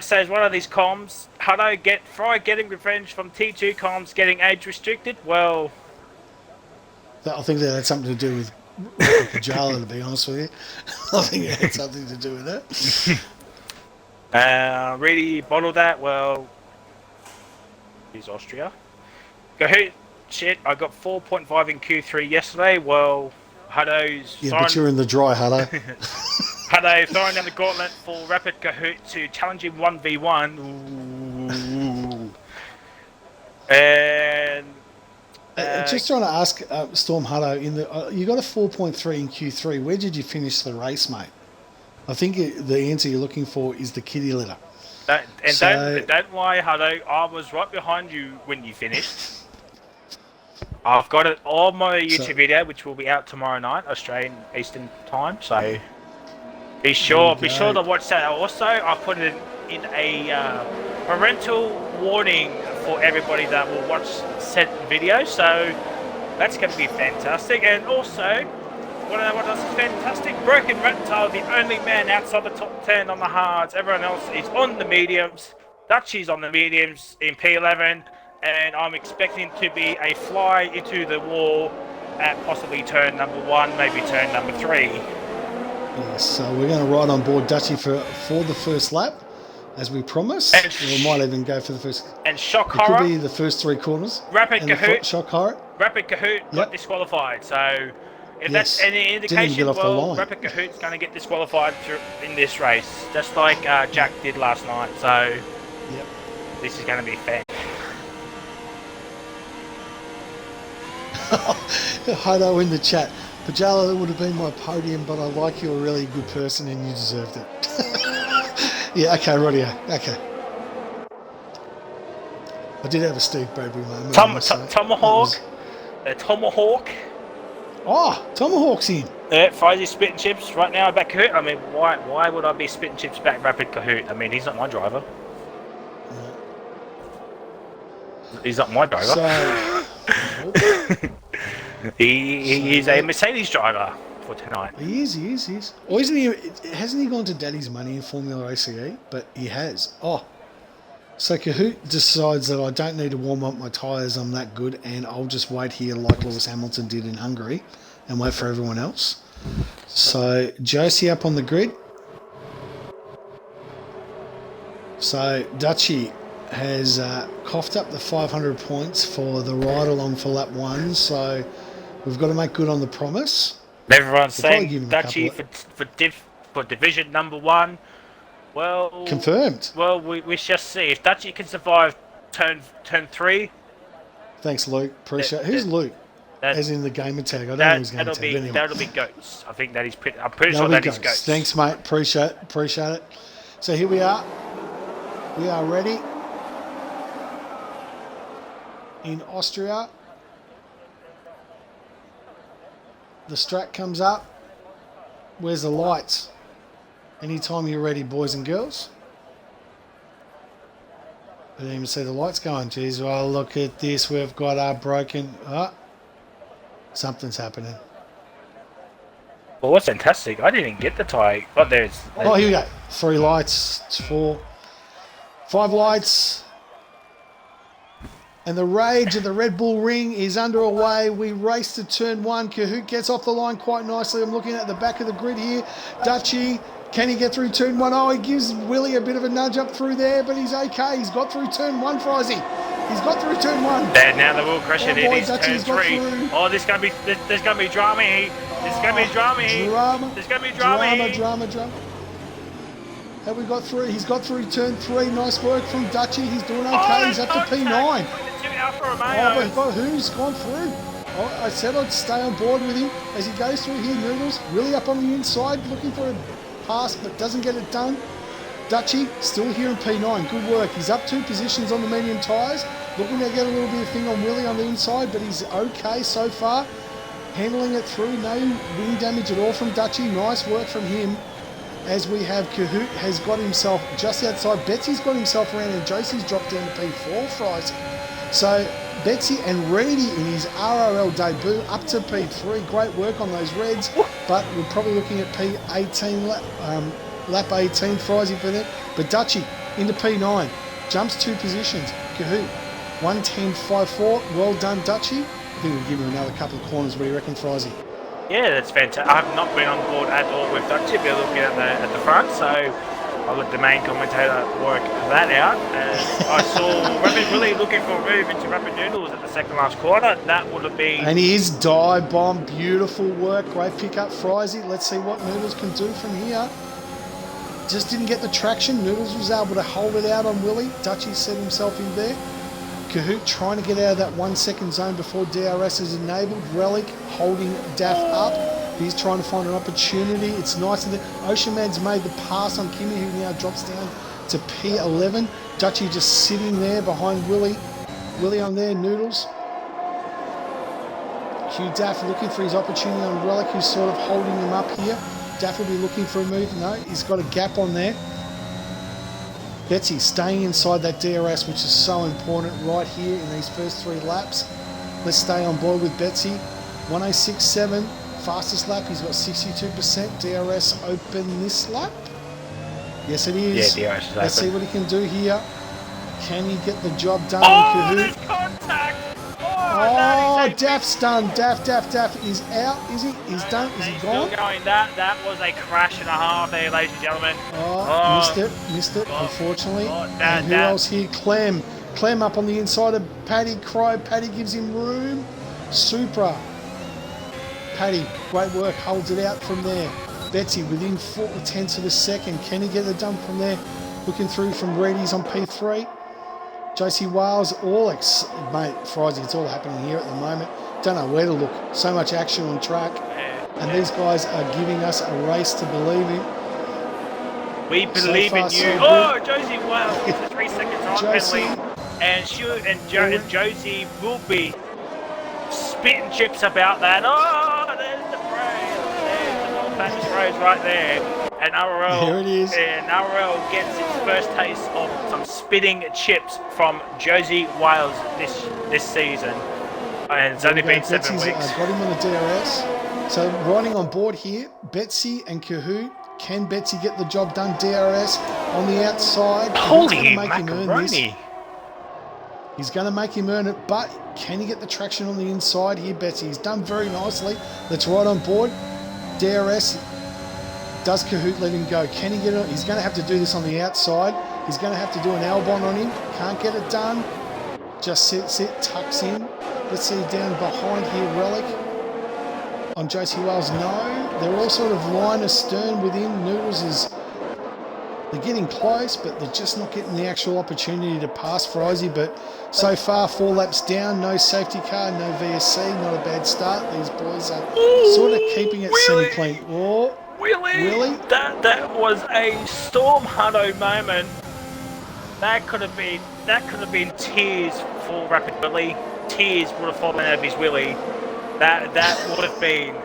Speaker 3: says, "One of these comms, Hutto Fry getting revenge from T2 comms getting age restricted." Well,
Speaker 1: I think that had something to do with Jala, to be honest with you. I think it had something to do with that.
Speaker 3: Really bottled that. Well, here's Austria. Kahoot, shit, I got 4.5 in Q3 yesterday. Well, Hutto's...
Speaker 1: Yeah, but you're in the dry, Hutto.
Speaker 3: Hutto throwing down the gauntlet for Rapid Kahoot to challenge him 1v1. Ooh. And...
Speaker 1: just trying to ask Storm Hutto, you got a 4.3 in Q3. Where did you finish the race, mate? I think the answer you're looking for is the kitty litter.
Speaker 3: Don't lie, Hutto. I was right behind you when you finished. I've got it on my YouTube video, which will be out tomorrow night, Australian Eastern Time. So be sure to watch that. Also, I put it in a parental warning for everybody that will watch said video. So that's going to be fantastic. And also, what else is fantastic? Broken Reptile, the only man outside the top 10 on the hards. Everyone else is on the mediums. Dutchy's on the mediums in P11. And I'm expecting to be a fly into the wall at possibly turn number 1, maybe turn number 3.
Speaker 1: Yes, so we're going to ride on board Dutchy for the first lap, as we promised.
Speaker 3: And
Speaker 1: We might even go for the first.
Speaker 3: And shock
Speaker 1: It could
Speaker 3: horror.
Speaker 1: be the first 3 corners.
Speaker 3: Rapid
Speaker 1: and
Speaker 3: Cahoot.
Speaker 1: Shock horror.
Speaker 3: Rapid Cahoot got disqualified. So if that's any indication, well, Rapid Cahoot's going to get disqualified in this race, just like Jack did last night. So this is going to be fair.
Speaker 1: Hodo in the chat. Pajala, that would have been my podium, but I like you're a really good person and you deserved it. Yeah, okay, radio. Okay. I did have a Steve Bradbury moment.
Speaker 3: Tomahawk. Tomahawk.
Speaker 1: Oh, Tomahawk's in.
Speaker 3: Yeah, Frizy spitting chips right now back Cahoot. I mean, why would I be spitting chips back Rapid Cahoot? I mean, he's not my driver. He's not my driver.
Speaker 1: So,
Speaker 3: he's a Mercedes driver for tonight.
Speaker 1: He is. Or isn't he? Hasn't he gone to Daddy's Money in Formula ACE? But he has. Oh. So Cahoot decides that I don't need to warm up my tyres, I'm that good, and I'll just wait here like Lewis Hamilton did in Hungary and wait for everyone else. So Josie up on the grid. So Dutchy has coughed up the 500 points for the ride along for lap 1, so we've got to make good on the promise.
Speaker 3: Everyone's saying Dutchy for division number 1. Well,
Speaker 1: confirmed.
Speaker 3: Well, we shall see if Dutchy can survive turn 3.
Speaker 1: Thanks, Luke. Appreciate it. Who's Luke? As in the gamer tag. I don't know his gamer tag. Anyway.
Speaker 3: That'll be Goats. I think that he's pretty. I'm pretty sure that is Goats.
Speaker 1: Thanks, mate. Appreciate it. So here we are. We are ready in Austria. The strat comes up. Where's the lights? Anytime you're ready, boys and girls. I didn't even see the lights going. Geez, well, look at this. We've got our broken... something's happening.
Speaker 3: Well, what's fantastic? I didn't get the tie. Oh, there's...
Speaker 1: Oh, here we go. 3 lights. 4. 5 lights. And the rage of the Red Bull Ring is underway. We race to turn 1. Cahoot gets off the line quite nicely. I'm looking at the back of the grid here. Dutchy... Can he get through turn 1? Oh, he gives Willie a bit of a nudge up through there, but he's okay. He's got through turn 1, Frizy. He's got through turn 1.
Speaker 3: And now the wheel crash it is turn 3. Oh, there's gonna be drama here. There's gonna be drama here. There's gonna be drama.
Speaker 1: Drama. Have we got through? He's got through turn 3. Nice work from Dutchy. He's doing okay. He's up to P9. But who's gone through? Oh, I said I'd stay on board with him as he goes through here. Noodles really up on the inside, looking for a pass, but doesn't get it done. Dutchy still here in P9. Good work. He's up 2 positions on the medium tyres. Looking to get a little bit of thing on Willie on the inside, but he's okay so far. Handling it through. No wing damage at all from Dutchy. Nice work from him. As we have Cahoot has got himself just outside. Betsy's got himself around, and Josie's dropped down to P4, Fries. So Betsy and Reedy in his RRL debut up to P3. Great work on those reds, but we're probably looking at P18, lap 18, Frizy for that. But Dutchy into P9, jumps 2 positions. Cahoot, 1:10.54. Well done, Dutchy. I think we'll give him another couple of corners. What do you reckon, Frizy?
Speaker 3: Yeah, that's fantastic. I have not been on board at all with Dutchy. We're looking at the front, so I'll let the main commentator work that out. And I saw Rapid really looking for a move into Rapid Noodles at the second last corner. That would have been...
Speaker 1: And he is dive bomb. Beautiful work. Great pick up, Frizy. Let's see what Noodles can do from here. Just didn't get the traction. Noodles was able to hold it out on Willie. Dutchy set himself in there. Cahoot trying to get out of that 1 second zone before DRS is enabled. Relic holding Daff up. He's trying to find an opportunity. It's nice. Ocean Man's made the pass on Kimmy, who now drops down to P11. Dutchy just sitting there behind Willie. Willie on there, Noodles. Hugh Daff looking for his opportunity on Relic, who's sort of holding him up here. Daff will be looking for a move. No, he's got a gap on there. Betsy staying inside that DRS, which is so important right here in these first 3 laps. Let's stay on board with Betsy. 1:06.7, fastest lap. He's got 62% DRS open this lap. Yes, it is.
Speaker 3: Yeah, DRS is open.
Speaker 1: Let's see what he can do here. Can he get the job done?
Speaker 3: Oh, there's contact!
Speaker 1: Oh, Daff's done. Daff is out. Is he? He's done. Is he gone?
Speaker 3: Still going. That was a crash and a half there, ladies and gentlemen.
Speaker 1: Missed it, unfortunately. And who else here? Clem up on the inside of Paddy. Paddy gives him room. Supra. Paddy, great work, holds it out from there. Betsy within 4/10 of a second. Can he get it done from there? Looking through from Reedy's on P3. JC Wales, mate, Friday, it's all happening here at the moment. Don't know where to look. So much action on track. And these guys are giving us a race to believe in.
Speaker 3: We believe in you. Josie Wales gets a 3 second time penalty. And Josie will be spitting chips about that. There's the phrase. There's the non-famous phrase right there. And RRL,
Speaker 1: here it is.
Speaker 3: And RRL gets its first taste of some spitting chips from Josie Wales this season. And it's only been 7 weeks.
Speaker 1: Got him on the DRS. So riding on board here, Betsy and Kahoot. Can Betsy get the job done? DRS on the outside.
Speaker 3: Holy macaroni.
Speaker 1: He's going to make him earn it, but can he get the traction on the inside here, Betsy? He's done very nicely. Let's ride on board. DRS. Does Kahoot let him go? Can he get it? He's going to have to do this on the outside. He's going to have to do an Albon on him. Can't get it done. Just sit, tucks in. Let's see down behind here, Relic. On JC Wales, no. They're all sort of line astern within. Noodles is... They're getting close, but they're just not getting the actual opportunity to pass Frizy. But so far, 4 laps down, no safety car, no VSC, not a bad start. These boys are sort of keeping it semi-clean. Really?
Speaker 3: That was a Storm Hutto moment. That could have been tears for Rapid Willie. Tears would have fallen out of his willy. That would have been.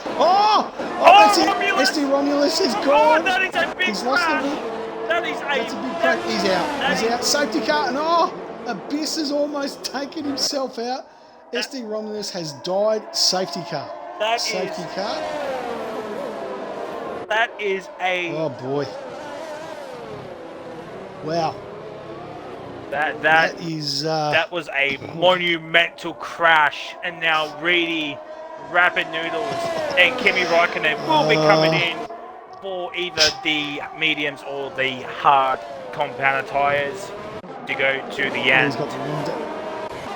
Speaker 1: That's it. SD Romulus is gone.
Speaker 3: That is a big crash.
Speaker 1: That's a big crash. He's out. Safety car. And Abyss has almost taken himself out. SD Romulus has died. Safety car. Safety car.
Speaker 3: That is a...
Speaker 1: Oh, boy. Wow.
Speaker 3: That was a monumental crash. And now Reedy, Rapid Noodles, and Kimi Raikkonen will be coming in for either the mediums or the hard compound tyres to go to the end.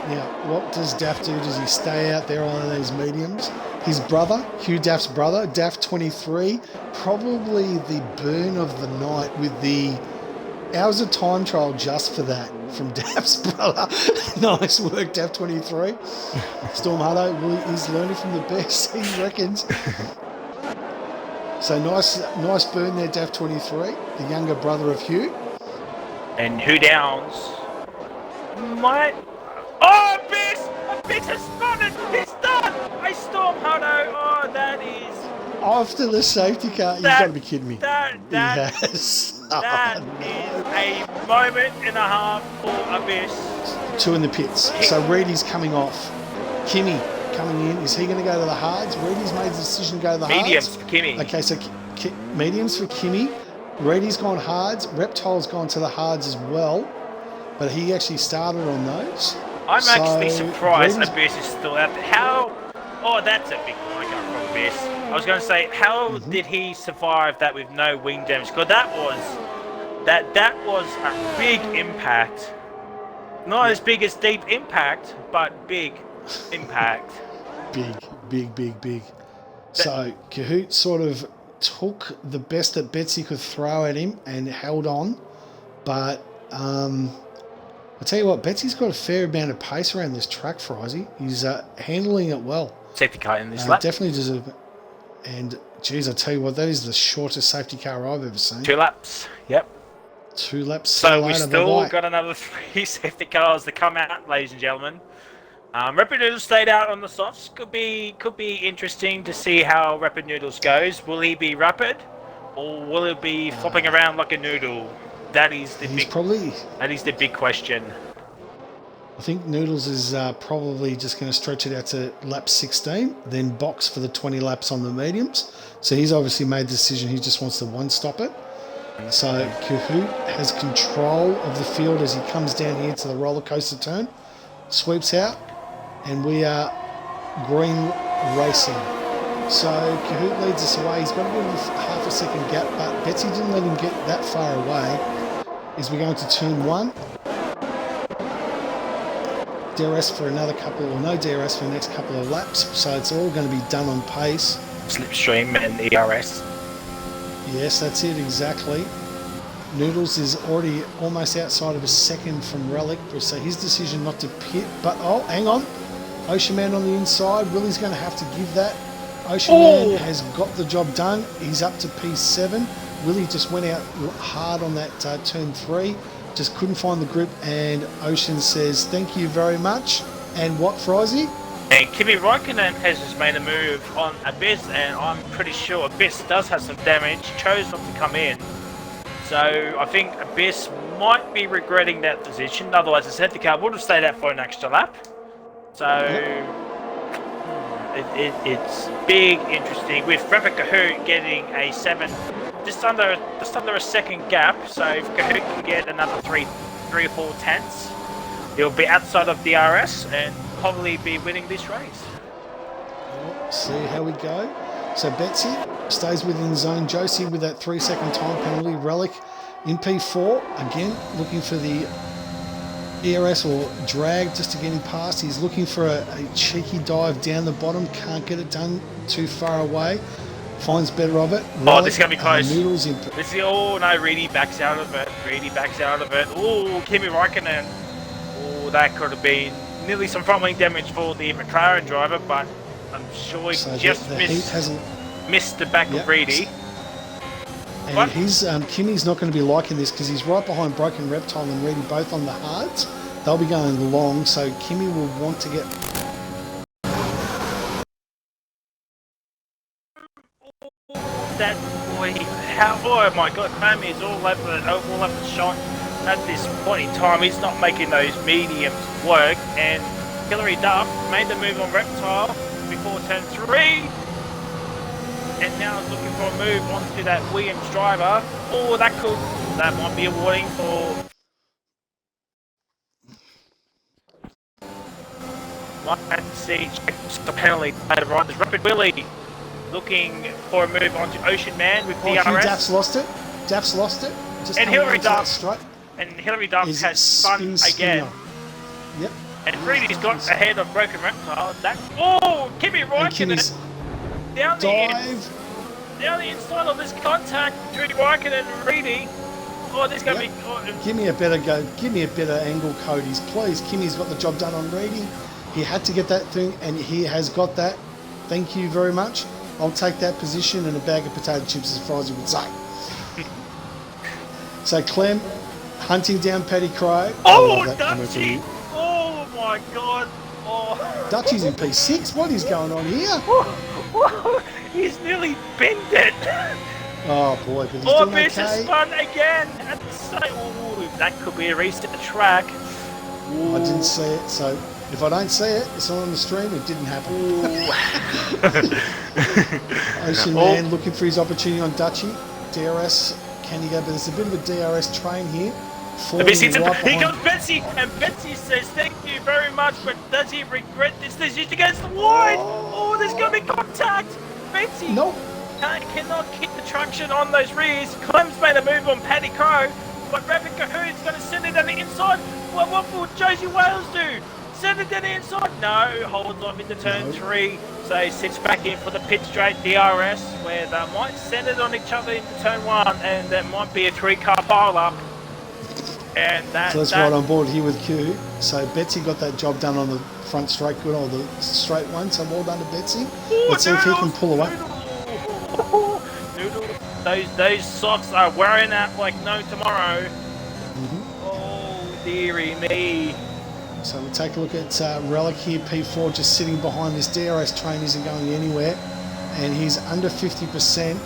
Speaker 1: Now, what does Daff do? Does he stay out there on these mediums? His brother, Hugh Daff's brother, Daff 23, probably the burn of the night with the hours of time trial just for that from Daff's brother. Nice work, Daff 23. Storm Hutto, he's learning from the best, he reckons. So nice burn there, Daff 23, the younger brother of Hugh.
Speaker 3: And who downs? Abyss has spotted! He's done! A Storm Hutto! That is...
Speaker 1: After the safety car, you've got to be kidding me.
Speaker 3: That is a moment and a half for Abyss.
Speaker 1: 2 in the pits. So Reedy's coming off. Kimi coming in. Is he going to go to the hards? Reedy's made the decision to go to the hards.
Speaker 3: Mediums for Kimi.
Speaker 1: Okay, so mediums for Kimi. Reedy's gone hards. Reptile's gone to the hards as well. But he actually started on those.
Speaker 3: I'm actually surprised Abyss is still out there. That's a big one from Abyss. I was going to say, how did he survive that with no wing damage? Because that was a big impact. Not as big as Deep Impact, but big impact.
Speaker 1: Big. So Kahoot sort of took the best that Betsy could throw at him and held on. But I'll tell you what, Betsy's got a fair amount of pace around this track, Frizy. He's handling it well.
Speaker 3: Safety car in this lap.
Speaker 1: Definitely deserve it. And, geez, I tell you what, that is the shortest safety car I've ever seen.
Speaker 3: 2 laps, yep.
Speaker 1: 2 laps.
Speaker 3: So we still got another 3 safety cars to come out, ladies and gentlemen. Rapid Noodles stayed out on the softs. Could be interesting to see how Rapid Noodles goes. Will he be rapid, or will he be flopping around like a noodle? That is the big question.
Speaker 1: I think Noodles is probably just going to stretch it out to lap 16, then box for the 20 laps on the mediums. So he's obviously made the decision. He just wants to one-stop it. So Kahoot has control of the field as he comes down here to the roller coaster turn, sweeps out, and we are green racing. So Kahoot leads us away. He's got a bit of a half a second gap, but Betsy didn't let him get that far away. As we go into turn 1. DRS for another couple, or no DRS for the next couple of laps, so it's all going to be done on pace.
Speaker 3: Slipstream and ERS.
Speaker 1: Yes, that's it, exactly. Noodles is already almost outside of a second from Relic, so his decision not to pit, but oh, hang on. Ocean Man on the inside, Willie's going to have to give that. Ocean Man has got the job done. He's up to P7. Willie just went out hard on that turn 3. Just couldn't find the grip, and Ocean says thank you very much. And what, Frizy?
Speaker 3: And Kimi Raikkonen has just made a move on Abyss, and I'm pretty sure Abyss does have some damage, chose not to come in. So I think Abyss might be regretting that position, otherwise the safety car would have stayed out for an extra lap. So it's big, interesting, with Rapid Kahoot getting a 7, just under a second gap. So if Kahoot can get another 3 or 4 tenths, he'll be outside of DRS and probably be winning this race.
Speaker 1: We'll see how we go. So Betsy stays within zone. Josie with that 3-second time penalty. Relic in P4 again, looking for the ERS or drag just to get him past. He's looking for a cheeky dive down the bottom. Can't get it done too far away. Finds better of it.
Speaker 3: Relic, this is going to be close.
Speaker 1: Noodles in.
Speaker 3: This is, oh no, Reedy backs out of it. Reedy backs out of it. Oh, Kimi Raikkonen. Oh, that could have been nearly some front wing damage for the McLaren driver, but I'm sure he just missed the back of Reedy.
Speaker 1: And Kimmy's not going to be liking this because he's right behind Broken Reptile and Reedy both on the hards. They'll be going long, so Kimmy will want to get...
Speaker 3: That boy, oh my god, Naomi is all over the shot at this point in time. He's not making those mediums work, and Hillary Duff made the move on Reptile before turn 3. And now is looking for a move onto that Williams driver. Oh, that might be a warning for... Might see the penalty later on. There's Rapid Willie looking for a move onto Ocean Man with DRS.
Speaker 1: Daff's lost it. Daff's lost it.
Speaker 3: Just and Hillary Duff. And Hillary Duff has spun again.
Speaker 1: Yep.
Speaker 3: And Freedy's got ahead of Broken Reptile. Kimi Raikkonen. Down the inside of this contact between Raikkonen and Reedy. Oh, this is going to be... Oh,
Speaker 1: give me a better go. Give me a better angle, Cody's. Please. Kimmy's got the job done on Reedy. He had to get that thing, and he has got that. Thank you very much. I'll take that position and a bag of potato chips, as far as you would say. So Clem hunting down Paddy Crow.
Speaker 3: Oh, Dutchie! Oh, my God. Oh.
Speaker 1: Dutchie's in P6. What is going on here?
Speaker 3: He's nearly bent it.
Speaker 1: Oh boy, but he's doing okay.
Speaker 3: Is spun again. That could be a race to the track.
Speaker 1: Ooh. I didn't see it, so if I don't see it, it's not on the stream. It didn't happen. Ocean Man looking for his opportunity on Dutchie. DRS, can he go? But there's a bit of a DRS train here.
Speaker 3: Here comes Betsy, and Betsy says thank you very much, but does he regret this decision against the wide? Oh, there's going to be contact. Betsy cannot keep the traction on those rears. Clem's made a move on Paddy Crow, but Rapid Kahoot's going to send it down the inside. Well, what will Josie Wales do? Send it down the inside? No, holds off into turn 3. So he sits back in for the pit straight DRS, where they might send it on each other into turn 1, and there might be a 3-car pile-up. And
Speaker 1: so that's right on board here with Q. So Betsy got that job done on the front straight, good on the straight one. So well done to Betsy. Let's see if he can pull away.
Speaker 3: Noodles. Those socks are wearing out like no tomorrow. Oh dearie me.
Speaker 1: So we'll take a look at Relic here, P4, just sitting behind this DRS train, isn't going anywhere, and he's under 50%.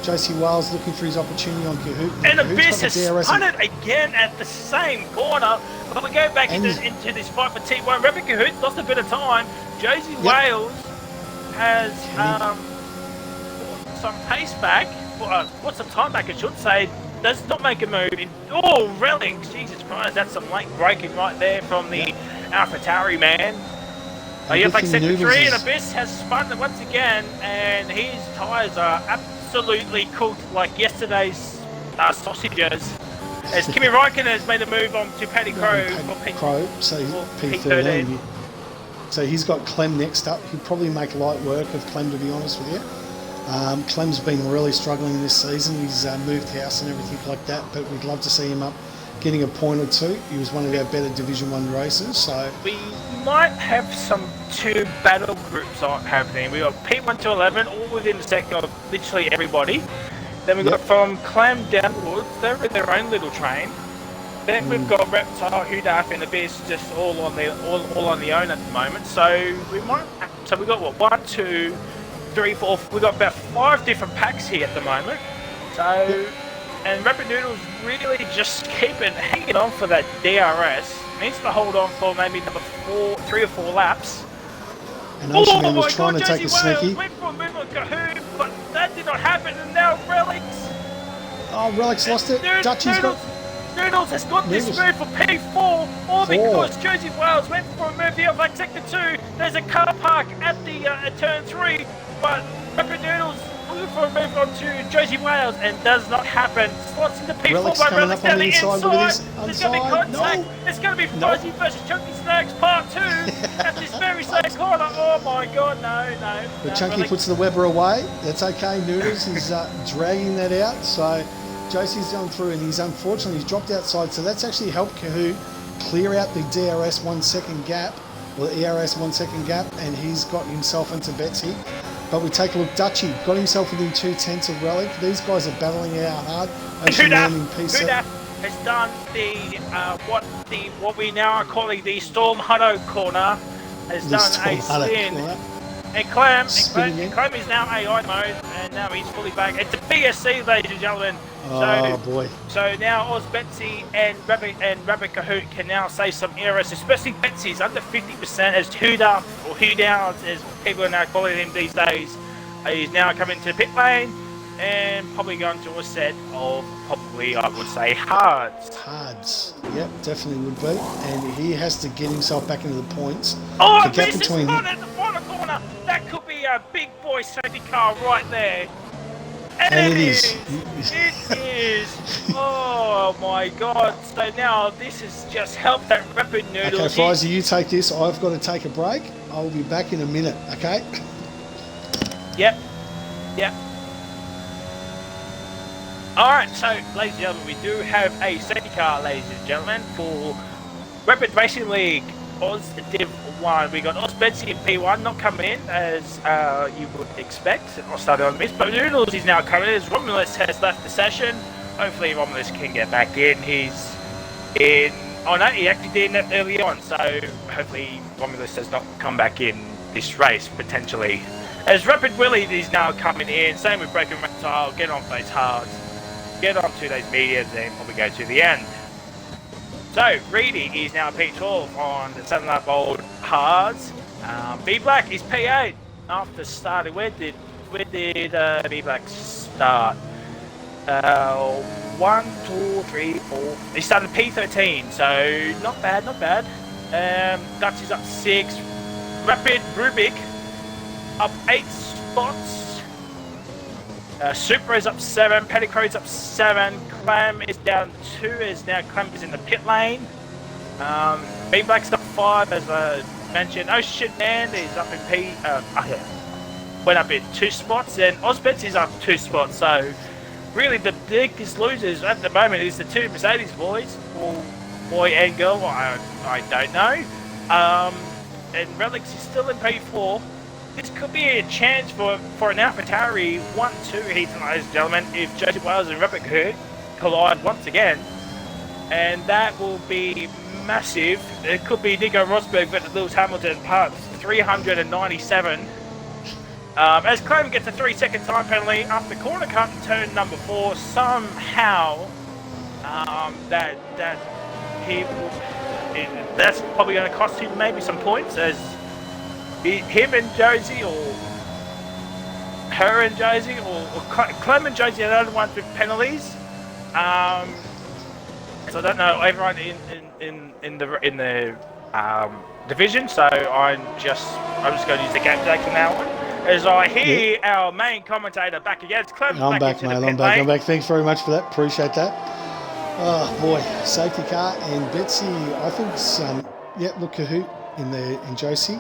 Speaker 1: Josie Wales looking for his opportunity on Kahoot.
Speaker 3: And Abyss has spun it again at the same corner. But we go back into this fight for T1. Rapid Kahoot lost a bit of time. Josie Wales has some pace back, what's some time back I should say, does not make a move. Relic, Jesus Christ, that's some late braking right there from the AlphaTauri man. Yeah,
Speaker 1: good
Speaker 3: like
Speaker 1: thing
Speaker 3: sector
Speaker 1: Noodles
Speaker 3: 3,
Speaker 1: is-
Speaker 3: and Abyss has spun once again, and his tyres are absolutely cooked like yesterday's sausages. As Kimi Raikkonen has made a move on to Paddy Crow for
Speaker 1: Crow, so P13. So he's got Clem next up. He'd probably make light work of Clem, to be honest with you. Clem's been really struggling this season. He's moved house and everything like that, but we'd love to see him up getting a point or two. He was one of our better Division 1 racers, so...
Speaker 3: We might have some 2 battle groups happening. We got P1 to 11, all within the sector of literally everybody. Then we've got from Clam downwards, they're in their own little train. Then we've got Reptile, Hudaf, and Abyss just all on their on the own at the moment. So we might. So we got what 1, 2, 3, 4. We got about 5 different packs here at the moment. So and Rapid Noodles really just hanging on for that DRS. Needs to hold on for maybe number 3 or 4 laps.
Speaker 1: And Ocean was trying to take a sneaky.
Speaker 3: Went for a move on Kahoot, but that did not happen, and now Relics.
Speaker 1: Oh, Relics lost it. Dutchy's got...
Speaker 3: Noodles has got this move for P4, all because Jersey Wales went for a move here like Sector 2. There's a car park at the at Turn 3, but Rapid Noodles looking for a move onto Jersey Wales and does not happen. Slots into P4
Speaker 1: Relics
Speaker 3: by
Speaker 1: coming
Speaker 3: Relics
Speaker 1: up on
Speaker 3: down
Speaker 1: the
Speaker 3: the
Speaker 1: inside.
Speaker 3: inside.
Speaker 1: Look at this.
Speaker 3: There's going to be contact.
Speaker 1: No.
Speaker 3: It's going to be Fuzzy versus Chunky Snacks Part 2 at this very same corner. Oh my god, no.
Speaker 1: But Chunky puts the Weber away. That's okay. Noodles is dragging that out. So Josie's gone through, and he's dropped outside. So that's actually helped Kahoot clear out the DRS 1 second gap, or the ERS 1 second gap, and he's got himself into Betsy. But we take a look. Dutchy got himself within 2/10 of Relic. These guys are battling it out hard.
Speaker 3: Hudaf has done what we now are calling the Storm Hutto corner. Has done a spin. And Clem is now AI mode, and now he's fully back. It's a BSC, ladies and gentlemen.
Speaker 1: Oh boy!
Speaker 3: So now Oz Betsy and Rabbit Kahoot can now save some ERS, especially Betsy's under 50% as Hudaf or Hudowns, as people are now calling him these days. He's now coming to the pit lane and probably going to a set of I would say hards.
Speaker 1: Hards, yep, definitely would be. And he has to get himself back into the points.
Speaker 3: Oh, this is fun at the final corner. That could be a big boy safety car right there. And it is. It is. Oh my god. So now this has just helped that Rapid Noodles.
Speaker 1: Okay, Frizy, you take this. I've got to take a break. I'll be back in a minute, okay?
Speaker 3: Yep. Alright, so ladies and gentlemen, we do have a safety car, ladies and gentlemen, for Rapid Racing League Oz Div1. We got Oz Betsy in P1 not coming in as you would expect. I'll start on this, but Noodles is now coming in as Romulus has left the session. Hopefully Romulus can get back in. He's in. Oh no, he actually did that early on, so hopefully Romulus does not come back in this race potentially. As Rapid Willie is now coming in, same with Broken Reptile, get on those hards, get on to those mediums, and probably go to the end. So, Reedy is now P12 on the 7-lap old hards. B Black is P8 after starting. Where did B Black start? 1, 2, 3, 4. He started P13, so not bad. Dutch is up 6. Rapid Rubik up 8 spots. Super is up 7. Petticoat is up 7. Clam is down 2 as now Clam is in the pit lane. B Black's up 5 as I mentioned. Oh shit man is up in went up in 2 spots, and Ozbets is up 2 spots. So really the biggest losers at the moment is the 2 Mercedes boys, or boy and girl, I don't know. And Relics is still in P4. This could be a chance for an AlphaTauri 1-2 heat, ladies and gentlemen, if Jersey Wales and Rapid Kahoot collide once again. And that will be massive. It could be Nico Rosberg versus Lewis Hamilton, part 397. As Clem gets a 3-second time penalty after corner cut in turn number 4, somehow that's probably going to cost him maybe some points, as him and Josie, or her and Josie, or Clem and Josie are the only ones with penalties. So I don't know. Everyone in the division, so I'm just going to use the game today from now on. As I hear our main commentator back again, it's Clem's
Speaker 1: I'm back,
Speaker 3: into
Speaker 1: mate.
Speaker 3: the
Speaker 1: I'm
Speaker 3: pit
Speaker 1: back.
Speaker 3: lane.
Speaker 1: I'm back. Thanks very much for that. Appreciate that. Oh boy, safety car and Betsy. I think look, Kahoot in Josie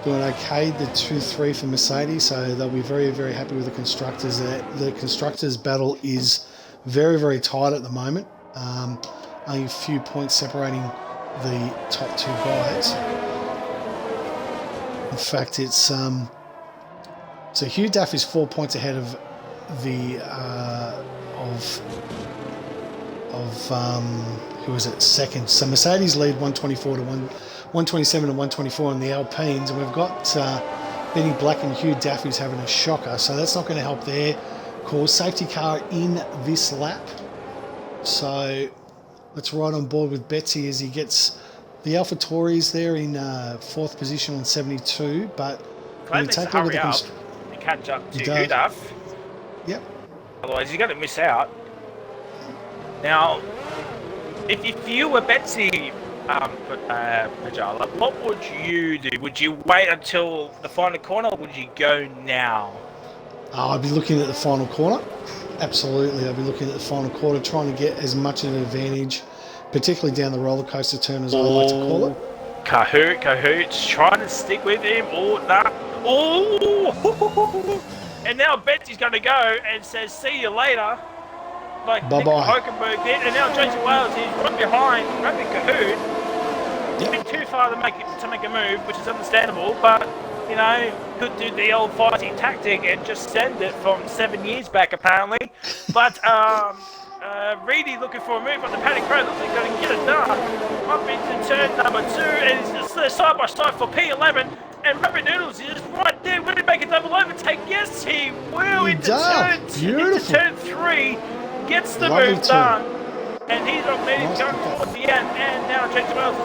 Speaker 1: doing okay. The 2-3 for Mercedes, so they'll be very, very happy with the constructors. The constructors battle is very, very tight at the moment. Only a few points separating the top two guys. In fact, it's so Hugh Duff is 4 points ahead of the who was it, second. So Mercedes lead 127 to 124 in the Alpines, and we've got Benny Black and Hugh Daffy's having a shocker, so that's not going to help their cause. Safety car in this lap, so let's ride on board with Betsy as he gets the AlphaTauris there in fourth position on 72, but
Speaker 3: Clay needs to hurry up and catch up to Hugh Duff.
Speaker 1: Yep.
Speaker 3: Otherwise, he's going to miss out. Now, if you were Betsy, Pajala, what would you do? Would you wait until the final corner, or would you go now?
Speaker 1: I'd be looking at the final corner. Absolutely, I'd be looking at the final quarter, trying to get as much of an advantage, particularly down the roller coaster turn, as I like to call it.
Speaker 3: Cahoot's trying to stick with him. And now Betsy's going to go and says, "See you later." Like Nick Hulkenberg did, and now Jason Wales is right behind Cahoot. It's been too far to make a move, which is understandable, but you know, could do the old fighting tactic and just send it from 7 years back apparently. But Reedy looking for a move on the paddock road, looks like he's going to get it done. Up into turn number 2, and it's side by side for P11. And Rapid Noodles is right there. Will he make a double overtake? Yes, he will. Into turn 3. Gets the move done, and he's on leading going towards the end. And now James Wells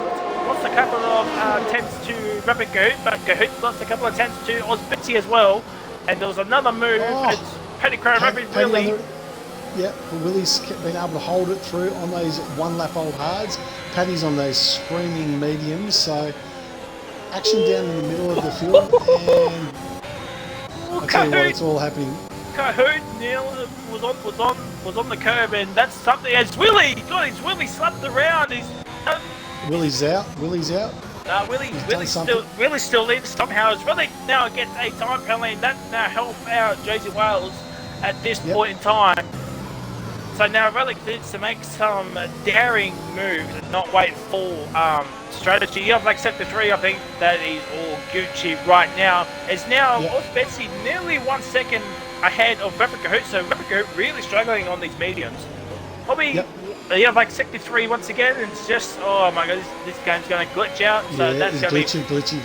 Speaker 3: lost a couple of attempts to Rapid Cahoot, but Cahoot lost a couple of attempts to Osbitsy as well. And there was another move. It's Paddy Crow Rapid Willie.
Speaker 1: Willie's been able to hold it through on those one lap old hards. Paddy's on those screaming mediums. So action down in the middle of the field, and I'll tell you what, it's all happening.
Speaker 3: Cahoot was on the curb, and that's something. As Willie slapped around.
Speaker 1: Willie's out. Willie
Speaker 3: still leads somehow. As Willie now gets a time penalty, and that now helps out Jason Wales at this point in time. So now Relic needs to make some daring moves and not wait full strategy. You have like sector 3, I think that is all Gucci right now. It's now Betsy nearly 1 second ahead of Rapid Cahoot, so Rapid Cahoot really struggling on these mediums. Probably you have like sector 3 once again, and it's just, oh my god, this game's going to glitch out. So that's going to be
Speaker 1: glitchy.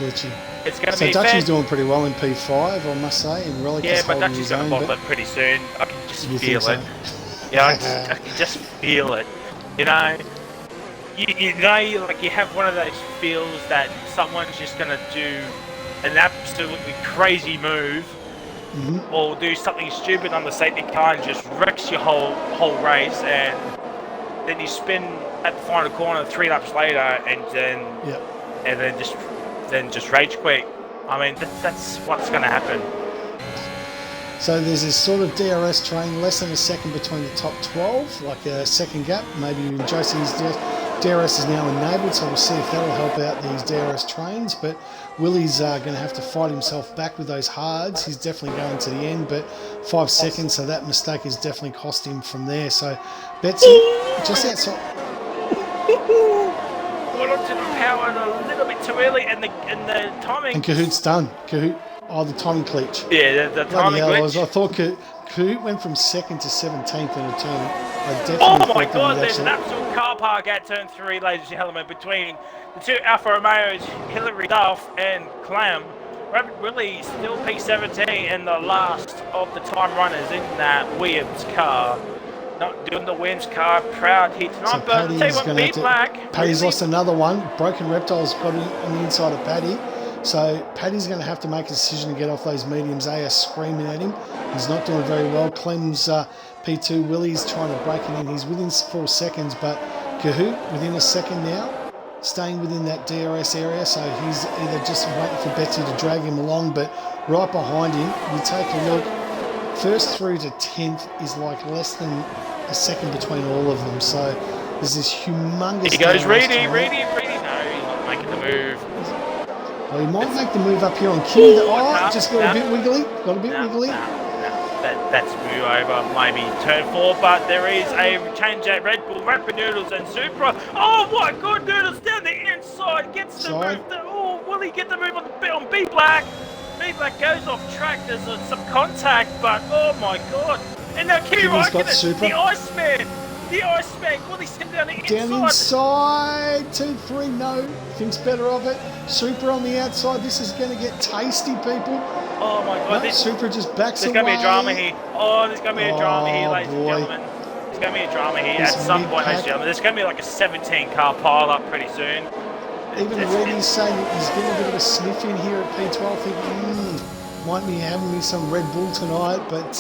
Speaker 3: It's going to be
Speaker 1: Dutchy's doing pretty well in P5, I must say, and Relic is
Speaker 3: but
Speaker 1: holding
Speaker 3: Dutchy's
Speaker 1: his
Speaker 3: going to
Speaker 1: own.
Speaker 3: bottle it pretty soon. I can just feel
Speaker 1: So?
Speaker 3: it. Yeah, I can just feel it. You know, you know, like you have one of those feels that someone's just gonna do an absolutely crazy move, or do something stupid on the safety car and just wrecks your whole race, and then you spin at the final corner 3 laps later, and then just rage quit. I mean, that's what's gonna happen.
Speaker 1: So there's this sort of DRS train, less than a second between the top 12, like a second gap. Maybe even Josie's DRS is now enabled, so we'll see if that'll help out these DRS trains. But Willie's going to have to fight himself back with those hards. He's definitely going to the end, but 5 seconds, so that mistake has definitely cost him from there. So Betsy, just outside.
Speaker 3: Got onto the power a little bit too early, and the timing.
Speaker 1: And Cahoot's done. The timing glitch.
Speaker 3: Yeah, the timing glitch.
Speaker 1: I thought Cahoot went from 2nd to 17th in a turn.
Speaker 3: Oh my god, there's an absolute car park at turn 3, ladies and gentlemen, between the 2 Alfa Romeos, Hillary Duff and Clam. Rapid Willie still P17 and the last of the time runners in that Williams car. Not doing the Williams car proud here tonight,
Speaker 1: So
Speaker 3: but I'll tell you what, B Black.
Speaker 1: Paddy's lost another one. Broken Reptile's got it on the inside of Paddy. So Paddy's going to have to make a decision to get off those mediums. They are screaming at him. He's not doing very well. Clem's P2. Willie's trying to break it in. He's within 4 seconds, but Cahoot within a second now. staying within that DRS area, so he's either just waiting for Betsy to drag him along, but right behind him, you take a look, first through to 10th is like less than a second between all of them, so there's this humongous...
Speaker 3: He goes Reedy,
Speaker 1: no,
Speaker 3: he's not making the move.
Speaker 1: Well, he might make the move up here on Kimmy. Just got a bit wiggly.
Speaker 3: No, that's move over, maybe turn 4, but there is a change at Red Bull, Rapid Noodles and Supra. Oh my god, Noodles down the inside, gets the move. Will he get the move on B Black? B Black goes off track, there's some contact, but oh my god. And now Kimmy Raikkonen, the Iceman, will he sit down the inside?
Speaker 1: Down inside, 2-3, no, thinks better of it. Supra on the outside, this is going to get tasty, people.
Speaker 3: Oh my god,
Speaker 1: no, Supra just backs
Speaker 3: away. There's going to be a drama here. There's going to be a drama here, ladies and gentlemen. There's going to be a drama here at some point, ladies and gentlemen. There's going to be like a 17-car pile-up pretty soon.
Speaker 1: Even Reddy's saying he's getting a bit of a sniff in here at P12, thinking, might be having me some Red Bull tonight, but...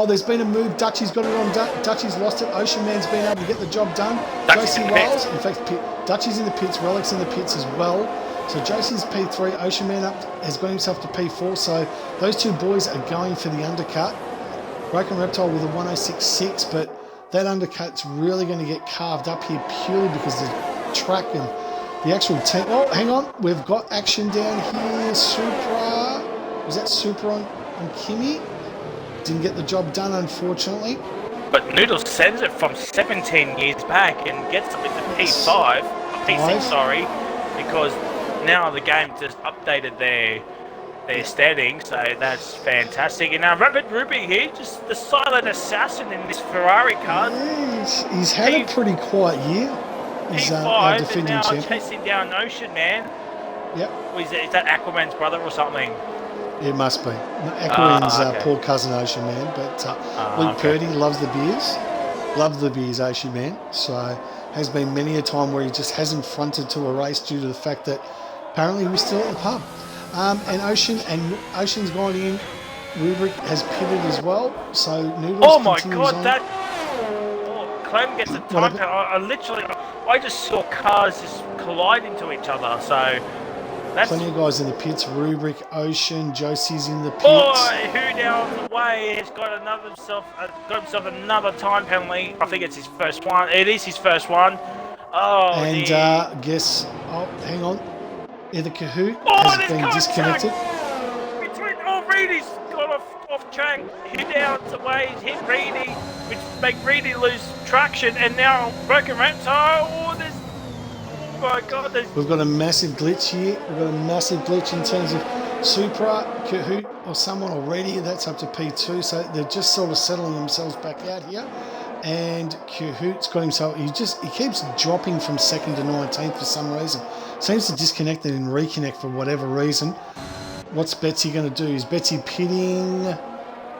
Speaker 1: there's been a move. Dutchy's got it on. Dutchy's lost it. Ocean Man's been able to get the job done. Josie Wales, in fact, Dutchy's in the pits. Relic's in the pits as well. So Josie's P3. Ocean Man has got himself to P4. So those two boys are going for the undercut. Broken Reptile with a 106.6, but that undercut's really going to get carved up here purely because the track and the actual team. Oh, hang on. We've got action down here. Supra. Was that Supra on Kimmy? Didn't get the job done, unfortunately.
Speaker 3: But Noodles sends it from 17 years back and gets them into P5, P6, sorry, because now the game just updated their standings, so that's fantastic. And now Rapid Ruby here, just the silent assassin in this Ferrari car.
Speaker 1: Yeah, he's had a pretty quiet year. He's
Speaker 3: P5
Speaker 1: defending
Speaker 3: and now
Speaker 1: champion.
Speaker 3: chasing down Ocean Man.
Speaker 1: Yep.
Speaker 3: Is that Aquaman's brother or something?
Speaker 1: It must be. Aquaman's poor cousin Ocean Man, but Luke Purdy loves the beers, Ocean Man. So has been many a time where he just hasn't fronted to a race due to the fact that apparently he was still at the pub. And Ocean's gone in. Rubric has pitted as well. So Noodles.
Speaker 3: Oh my god,
Speaker 1: on.
Speaker 3: Clem gets a time. I just saw cars just collide into each other. So.
Speaker 1: Plenty of guys in the pits. Rubric, Ocean, Josie's in the pits.
Speaker 3: Who down the way has got himself another time penalty. I think it's his first one. It is his first one.
Speaker 1: Hang on. Either Kahoot has been disconnected.
Speaker 3: Reedy's got off track. Who down the way hit Reedy, which make Reedy lose traction, and now Broken Reptile. Oh my god,
Speaker 1: we've got a massive glitch here. We've got a massive glitch in terms of Supra, Kahoot, or someone already. That's up to P2, so they're just sort of settling themselves back out here. And Kahoot's got himself. He keeps dropping from 2nd to 19th for some reason. Seems to disconnect and then reconnect for whatever reason. What's Betsy going to do? Is Betsy pitting?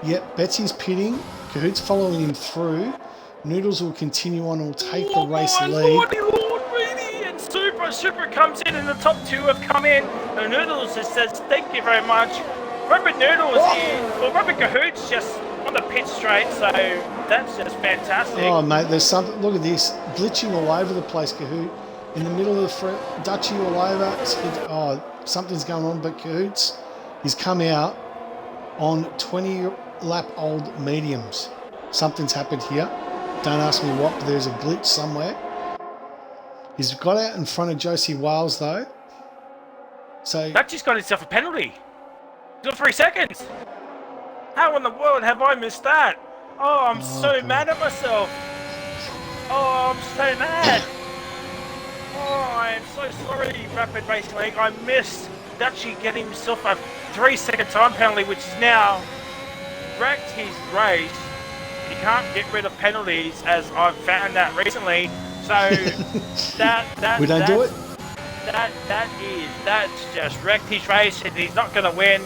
Speaker 1: Yep, Betsy's pitting. Kahoot's following him through. Noodles will continue on. Will take the race lead.
Speaker 3: Super comes in and the top two have come in. And Noodles just says, thank you very much. Rapid Noodles Rapid Kahoot's just on the pit straight, so that's just fantastic.
Speaker 1: Oh, mate, there's something. Look at this. Glitching all over the place, Kahoot. In the middle of the front, Dutchy all over. Something's going on, but Kahoot's, he's come out on 20-lap-old mediums. Something's happened here. Don't ask me what, but there's a glitch somewhere. He's got out in front of Josie Wales, though. So
Speaker 3: that just got himself a penalty. He's got 3 seconds. How in the world have I missed that? Oh, I'm so mad at myself. Oh, I'm so mad. Oh, I am so sorry, Rapid Racing League. I missed Dutchy getting himself a 3-second time penalty, which is now wrecked his race. He can't get rid of penalties, as I've found out recently. So
Speaker 1: we don't do it.
Speaker 3: That's just wrecked his race, and he's not going to win.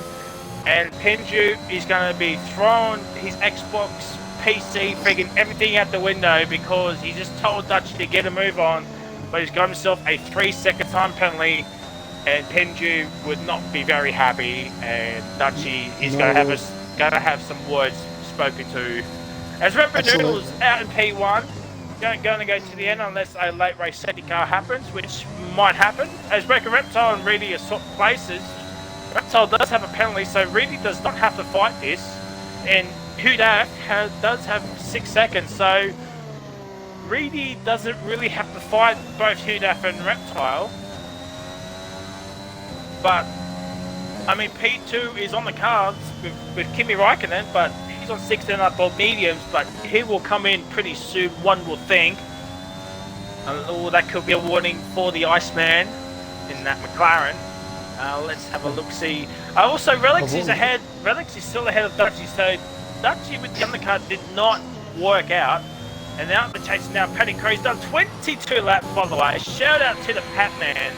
Speaker 3: And Pinju is going to be throwing his Xbox, PC, friggin' everything out the window because he just told Dutch to get a move on, but he's got himself a 3-second time penalty, and Pinju would not be very happy. And Dutchy is going to have some words spoken to. As Rapid Noodles out in P1. going to go to the end unless a late race safety car happens, which might happen. As Breaker Reptile and Reedy are swapped places, Reptile does have a penalty, so Reedy does not have to fight this. And Hudak does have 6 seconds, so Reedy doesn't really have to fight both Hudak and Reptile. But, I mean, P2 is on the cards with Kimi Raikkonen, but he's on 16 up both mediums, but he will come in pretty soon, one will think. Oh, that could be a warning for the Iceman in that McLaren. Let's have a look-see. Also, Relix is ahead. Relix is still ahead of Dutchy, so Dutchy with the undercut did not work out. And now the chase now, Paddy Crow's done 22 laps, by the way. Shout out to the Pat Man.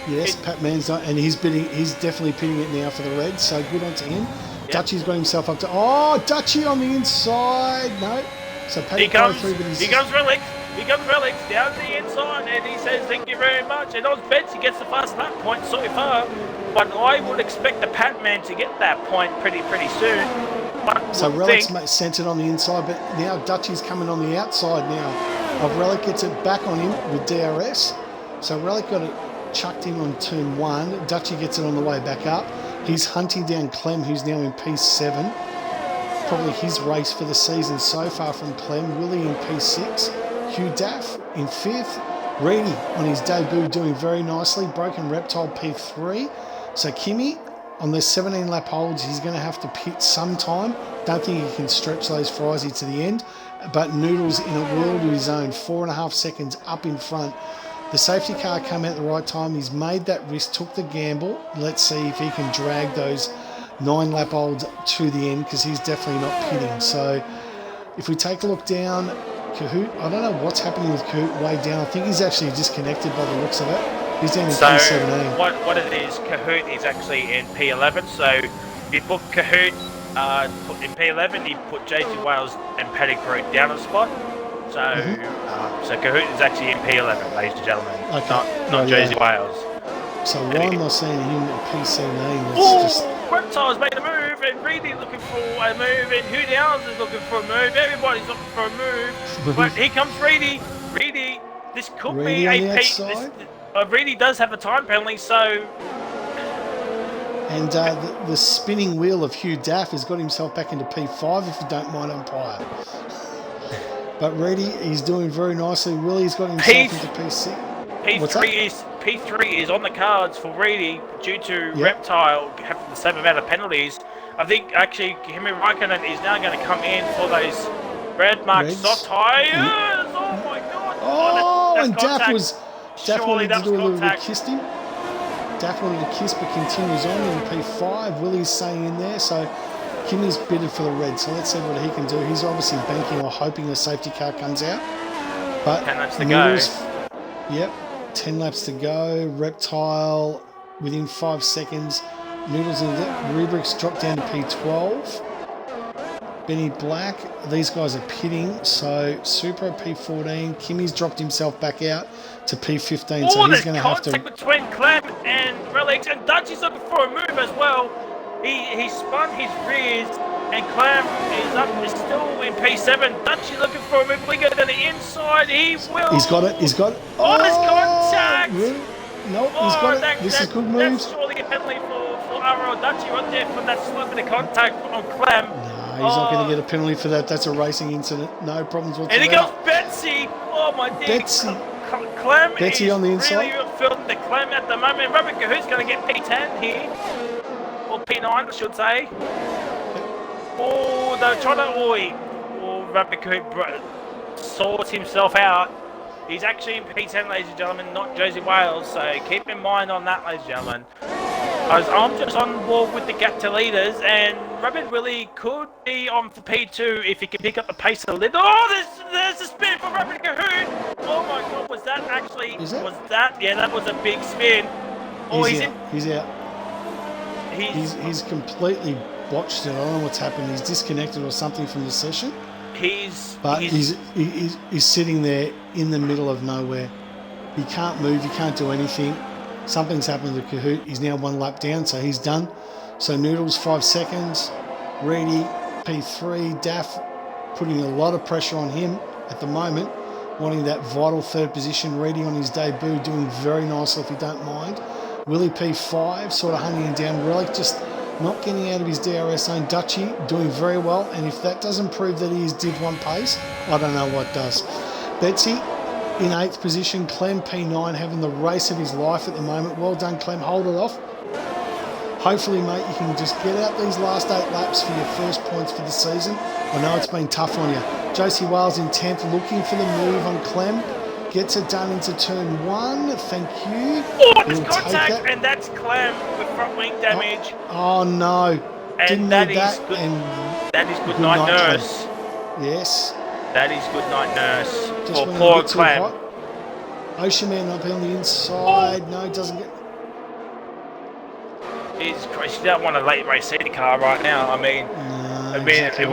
Speaker 1: Yes, Pat Man's not, and he's definitely pitting it now for the Reds, so good on to him. Yep. Dutchy's got himself up to... Oh, Dutchy on the inside. No. So Paddy Crow through, but
Speaker 3: Here comes Relix. He comes Relix down the inside, and he says thank you very much. And Oz Betsy gets the fast lap point so far, but I would expect the Pat Man to get that point pretty soon.
Speaker 1: So Relic sent it on the inside, but now Dutchy's coming on the outside now. Relic gets it back on him with DRS. So Relic got it chucked in on turn 1. Dutchy gets it on the way back up. He's hunting down Clem, who's now in P7. Probably his race for the season so far from Clem. Willie in P6. Hugh Daff in 5th. Reedy on his debut doing very nicely. Broken Reptile P3. So Kimi on the 17 lap holds, he's going to have to pit sometime. Don't think he can stretch those Frizy to the end. But Noodles in a world of his own, 4.5 seconds up in front. The safety car came out at the right time. He's made that risk, took the gamble. Let's see if he can drag those 9 lap olds to the end, because he's definitely not pitting. So if we take a look down, Kahoot, I don't know what's happening with Kahoot way down. I think he's actually disconnected by the looks of it. He's down in P17.
Speaker 3: What it is, Kahoot is actually in P11. So if you put Kahoot in P11, you put JC Wales and Paddy Crow down a spot. So, so Kahoot is actually in P11, ladies and gentlemen. Okay. Not Jersey Wales.
Speaker 1: So why am I seeing him at P17?
Speaker 3: It's Reptile's made a move, and Reedy looking for a move, and Who Downs is looking for a move. Everybody's looking for a move. But here comes Reedy. Reedy, this could be a P. Reedy does have a time penalty, so.
Speaker 1: And the spinning wheel of Hugh Daff has got himself back into P5, if you don't mind, umpire. But Reedy, he's doing very nicely. Willie's got himself into P6.
Speaker 3: P3 is on the cards for Reedy due to Reptile having the same amount of penalties. I think actually Kimi Raikkonen is now going to come in for those red marked soft tires. Oh my god!
Speaker 1: Oh, and Daff wanted to do a little bit, kissed him. Daff wanted to kiss, but continues on in P5. Willie's staying in there, so Kimmy's bidded for the red, so let's see what he can do. He's obviously banking or hoping a safety car comes out. But
Speaker 3: 10 laps to go.
Speaker 1: Yep, 10 laps to go. Reptile within 5 seconds. Noodles and Rubric's dropped down to P12. Benny Black, these guys are pitting, so Supra P14. Kimmy's dropped himself back out to P15, so he's going to have to...
Speaker 3: contact between Clem and Relix, and Dutchy's looking for a move as well. He spun his rears, and Clam is still in P7. Dutchy looking for a move. We go to the inside. He will.
Speaker 1: He's got it. He's got it.
Speaker 3: Oh, there's contact.
Speaker 1: Really? No, he's got it. This is good moves.
Speaker 3: That's surely a penalty for RRL Dutchy right there for that slip of contact on Clam.
Speaker 1: No, he's not going to get a penalty for that. That's a racing incident. No problems whatsoever.
Speaker 3: And he goes Betsy. Oh my dear. Clam
Speaker 1: Betsy
Speaker 3: is
Speaker 1: on the inside.
Speaker 3: Really filling the Clam at the moment. Robert Cahoot's going to get P10 here. Or P9, I should say. Oh, they're trying to... Rapid Coop sorts himself out. He's actually in P10, ladies and gentlemen, not Jersey Wales, so keep in mind on that, ladies and gentlemen. I'm just on board with the gap to leaders, and Rapid Willie could be on for P2 if he can pick up the pace a little. Oh, there's a spin for Rapid Cahoot! Oh my god, was that actually... Yeah, that was a big spin. Oh,
Speaker 1: He's out. He's completely botched it. I don't know what's happened. He's disconnected or something from the session. He's sitting there in the middle of nowhere. He can't move. He can't do anything. Something's happened to Kahoot. He's now 1 lap down, so he's done. So Noodles 5 seconds. Reedy P3. Daff putting a lot of pressure on him at the moment. wanting that vital third position. Reedy on his debut, doing very nicely if you don't mind. Willie P5 sort of hunting him down. Relic just not getting out of his DRS zone. Dutchy doing very well, and if that doesn't prove that he is Div1 pace, I don't know what does. Betsy in 8th position. Clem P9 having the race of his life at the moment. Well done, Clem. Hold it off. Hopefully, mate, you can just get out these last 8 laps for your first points for the season. I know it's been tough on you. Josie Wales in 10th, looking for the move on Clem. Gets it done into turn 1. Thank you.
Speaker 3: Oh, there's contact, and that's Clem with front wing damage.
Speaker 1: Oh no.
Speaker 3: And
Speaker 1: Didn't
Speaker 3: that
Speaker 1: need
Speaker 3: is
Speaker 1: that.
Speaker 3: good.
Speaker 1: And
Speaker 3: that is good night, nurse.
Speaker 1: Clem. Yes.
Speaker 3: That is good night, nurse.
Speaker 1: Just
Speaker 3: For poor Clem.
Speaker 1: Ocean Man up on the inside. Oh. No, it doesn't get...
Speaker 3: Jesus Christ, you don't want a late race safety car right now. I mean,
Speaker 1: exactly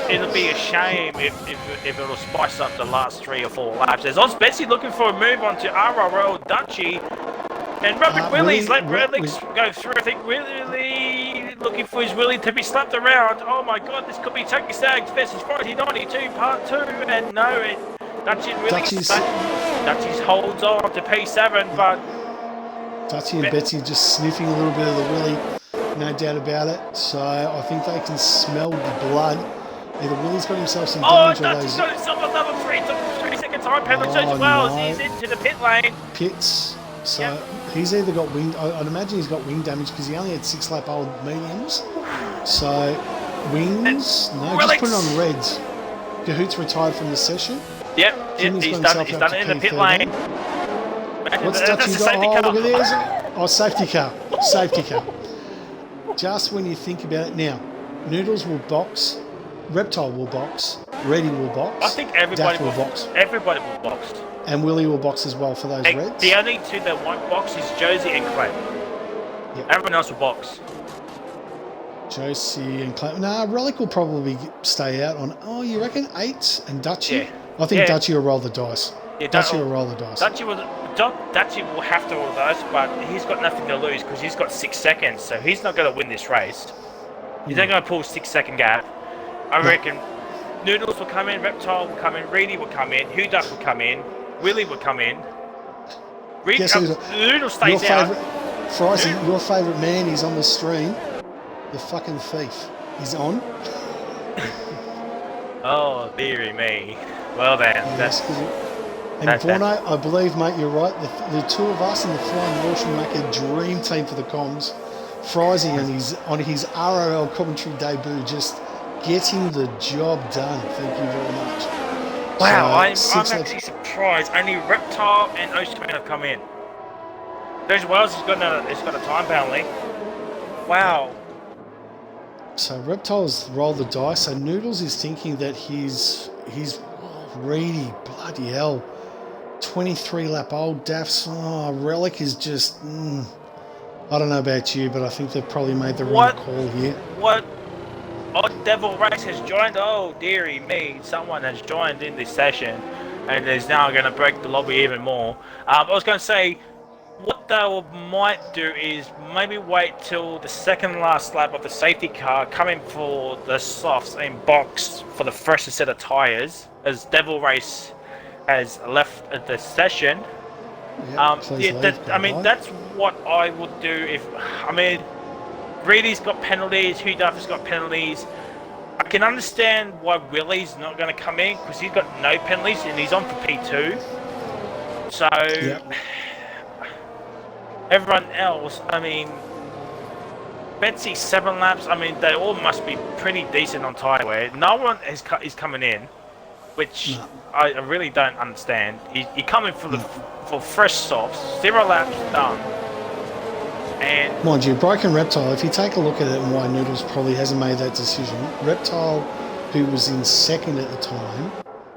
Speaker 3: it'll be a shame if it'll spice up the last 3 or 4 laps. There's Oz Betsy looking for a move onto RRL Dutchy. And Robert Willie's let Redlegs go through. I think Willie looking for his Willie to be slapped around. Oh my god, this could be Turkey Stags versus 4092 part 2. And no, Dutchy holds on to P7, but
Speaker 1: Dutchy and Betsy just sniffing a little bit of the Willie, no doubt about it. So I think they can smell the blood. Either Willie's got himself some damage or
Speaker 3: Dutchy's got himself another 3-second time penalty as well as he's into the pit lane.
Speaker 1: Pits. So he's either got wing. I'd imagine he's got wing damage because he only had 6-lap-old mediums. So wings. No, just put it on reds. Cahoot's retired from the session.
Speaker 3: Yep, he's done it in the pit lane.
Speaker 1: What's Dutchy got? Oh, look at this. Oh, safety car. Safety car. Just when you think about it now, Noodles will box, Reptile will box, Reddy will box.
Speaker 3: I think everybody
Speaker 1: will box.
Speaker 3: Everybody will box.
Speaker 1: And Willie will box as well for those reds.
Speaker 3: The only 2 that won't box is Josie and Clem. Yep. Everyone else will box.
Speaker 1: Josie and Clem. Nah, Relic will probably stay out on, you reckon 8 and Dutchy?
Speaker 3: Yeah.
Speaker 1: I think Dutchy will roll the dice.
Speaker 3: Yeah,
Speaker 1: Dutchy will roll the dice.
Speaker 3: Dutchy will have to roll the dice, but he's got nothing to lose because he's got 6 seconds, so he's not going to win this race. He's not going to pull a 6-second gap. I reckon Noodles will come in, Reptile will come in, Reedy will come in, Hugh Duck will come in, Willie will come in. Noodles stays out.
Speaker 1: Frizy, your favourite man is on the stream. The fucking thief. He's on.
Speaker 3: Oh, dearie me. Well then,
Speaker 1: and Vorno, I believe, mate, you're right. The 2 of us and the Flying Russian make a dream team for the comms. Frizy on his RRL commentary debut, just getting the job done. Thank you very much.
Speaker 3: Wow, I'm actually surprised. Only Reptile and Ocean have come in. There's Wells has got a time penalty. Wow.
Speaker 1: So Reptile's rolled the dice. So Noodles is thinking that he's Reedy, bloody hell. 23-lap-old Daffs. Oh, Relic is just... I don't know about you, but I think they've probably made the wrong call here.
Speaker 3: What? Oh, Devil Race has joined. Oh, dearie me. Someone has joined in this session and is now going to break the lobby even more. I was going to say, what they might do is maybe wait till the second last lap of the safety car, come in for the softs and box for the first set of tyres, as Devil Race has left the session. That's what I would do Reedy's got penalties, Hugh Duff has got penalties. I can understand why Willie's not going to come in because he's got no penalties and he's on for P2. So, everyone else, Betsy 7 laps, they all must be pretty decent on tyre wear. No one is coming in, which I really don't understand. You're coming for fresh softs, 0 laps done. And
Speaker 1: mind you, Broken Reptile, if you take a look at it and why Noodles probably hasn't made that decision, Reptile, who was in 2nd at the time,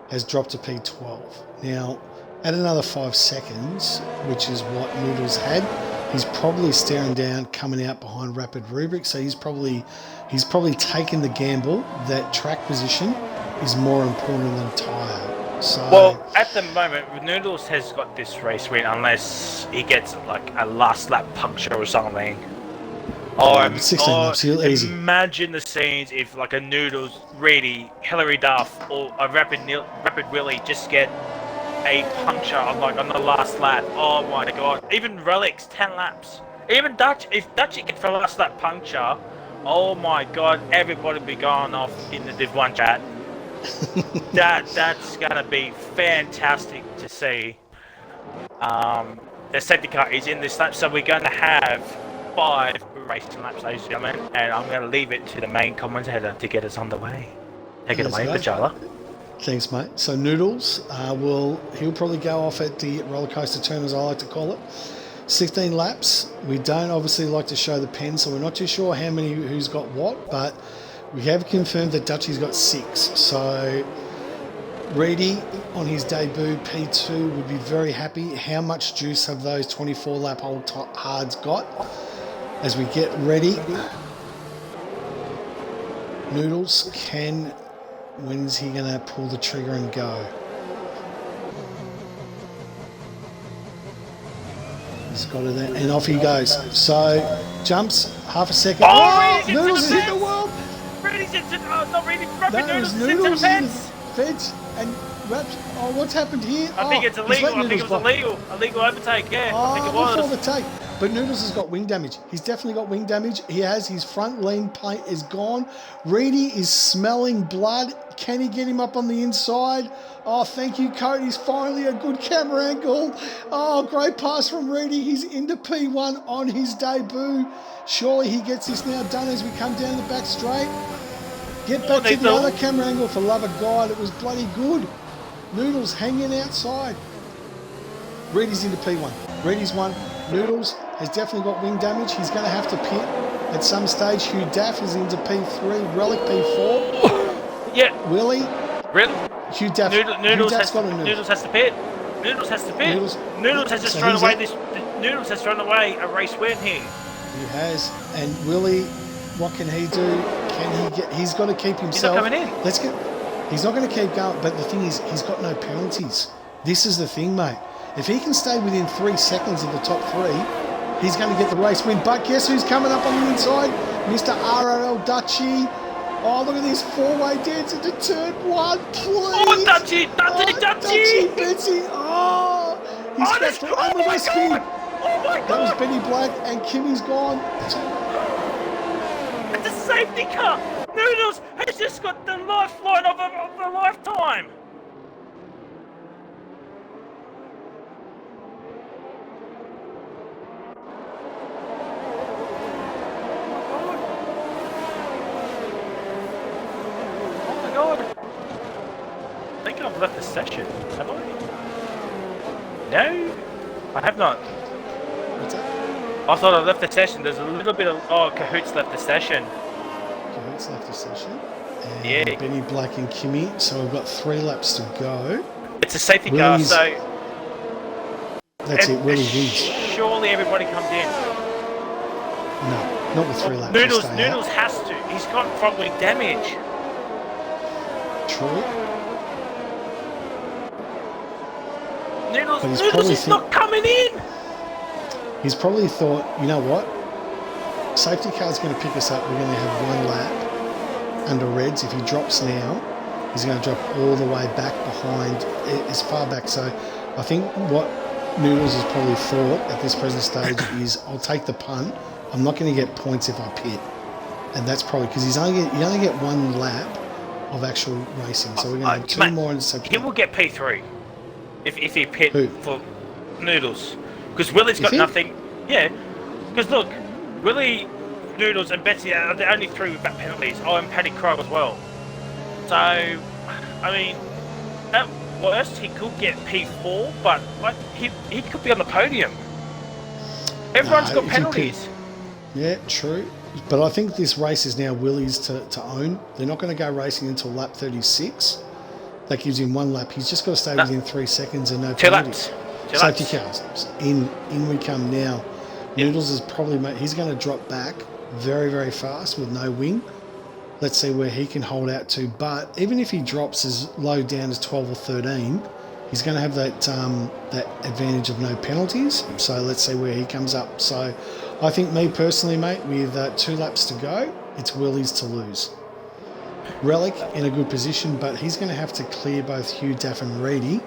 Speaker 1: has dropped to P12. Now, at another 5 seconds, which is what Noodles had, he's probably staring down, coming out behind Rapid Rubric, so he's probably taken the gamble that track position is more important than tyre. So,
Speaker 3: well, at the moment, Noodles has got this race win unless he gets like a last lap puncture or something. Oh,
Speaker 1: 16 laps, easy.
Speaker 3: imagine the scenes if like a Noodles, Reedy, Hillary Duff, or a Rapid Willie just get a puncture on the last lap. Oh my god! Even Relics 10 laps. Even Dutch, if Dutchy gets the last lap puncture, oh my god! Everybody be going off in the Div1 chat. That's gonna be fantastic to see. The safety car is in this lap, so we're going to have 5 racing laps, ladies and gentlemen, and I'm going to leave it to the main commentator to get us underway. Take it away, Pajala.
Speaker 1: Thanks, mate. So Noodles, he'll probably go off at the roller coaster turn, as I like to call it. 16 laps. We don't obviously like to show the pen, so we're not too sure how many who's got what, but we have confirmed that Dutchy's got 6. So Reedy on his debut P2 would be very happy. How much juice have those 24 lap old hards got? As we get ready, Noodles when's he gonna pull the trigger and go? He's got it there, and off he goes. So jumps half a second.
Speaker 3: Oh,
Speaker 1: Noodles has hit the world.
Speaker 3: Reedy's not Reedy, Rapid
Speaker 1: Noodles
Speaker 3: into the fence.
Speaker 1: Fence and wraps. Oh, what's happened here?
Speaker 3: I think it's illegal. I think it was illegal overtake. Yeah, I think it was.
Speaker 1: Before the take. But Noodles has got wing damage. He's definitely got wing damage. He has his front lean paint is gone. Reedy is smelling blood. Can he get him up on the inside? Oh, thank you, Cody's finally a good camera angle. Oh, great pass from Reedy. He's into P1 on his debut. Surely he gets this now done as we come down the back straight. Get back to the other camera angle, for love of God. It was bloody good. Noodles hanging outside. Reedy's into P1. Reedy's won. Noodles has definitely got wing damage. He's going to have to pit at some stage. Hugh Daff is into P3. Relic P4.
Speaker 3: Yeah.
Speaker 1: Willie.
Speaker 3: Really?
Speaker 1: Hugh Daff.
Speaker 3: Noodles has to pit. Noodles has to pit. Noodles has just thrown away this. Noodles has thrown away a race win here.
Speaker 1: He has. And Willie, what can he do? Can he get? He's got to keep himself.
Speaker 3: He's not coming in.
Speaker 1: He's not going to keep going. But the thing is, he's got no penalties. This is the thing, mate. If he can stay within 3 seconds of the top 3, he's going to get the race win. But guess who's coming up on the inside? Mr. RRL Dutchy. Oh, look at this 4-way dance into turn 1, please.
Speaker 3: Oh, Dutchy.
Speaker 1: Dutchy, Betsy. Oh, he's scratched for
Speaker 3: Oh, my God.
Speaker 1: That was Benny Black, and Kimmy's gone.
Speaker 3: It's a safety car. Noodles has just got the lifeline of a lifetime. I think I've left the session, have I? No, I have not.
Speaker 1: What's that?
Speaker 3: I thought I left the session. There's a little bit of... Oh, Cahoots left the session.
Speaker 1: Cahoots left the session. And
Speaker 3: yeah.
Speaker 1: Benny Black and Kimmy. So we've got 3 laps to go.
Speaker 3: It's a safety car, so...
Speaker 1: That's it, Willie wins.
Speaker 3: Surely everybody comes in.
Speaker 1: No, not with 3 laps.
Speaker 3: Noodles has to. He's got front wing damage.
Speaker 1: True.
Speaker 3: Noodles is not coming in.
Speaker 1: He's probably thought, you know what? Safety car's going to pick us up. We're going to have 1 lap under reds. If he drops now, he's going to drop all the way back behind, as far back. So I think what Noodles has probably thought at this present stage is, I'll take the punt. I'm not going to get points if I pit. And that's probably because you only get 1 lap of actual racing. So we're going to have 2 more in the safety car.
Speaker 3: He will get P3 if he pit for Noodles. Because Willie's got nothing. Yeah. Because look, Willie, Noodles, and Betsy are the only 3 with back penalties. Oh, and Paddy Crow as well. So, I mean, at worst, he could get P4, but like he could be on the podium. Everyone's got penalties.
Speaker 1: Yeah, true. But I think this race is now Willie's to own. They're not going to go racing until lap 36. That gives him 1 lap. He's just got to stay within 3 seconds and no penalties.
Speaker 3: 2
Speaker 1: Safety cars. In we come now. Yep. Noodles is probably... He's going to drop back very, very fast with no wing. Let's see where he can hold out to. But even if he drops as low down as 12 or 13, he's going to have that advantage of no penalties. So let's see where he comes up. So I think me personally, mate, with 2 laps to go, it's Willie's to lose. Relic in a good position, but he's going to have to clear both Hugh, Daff and Reedy,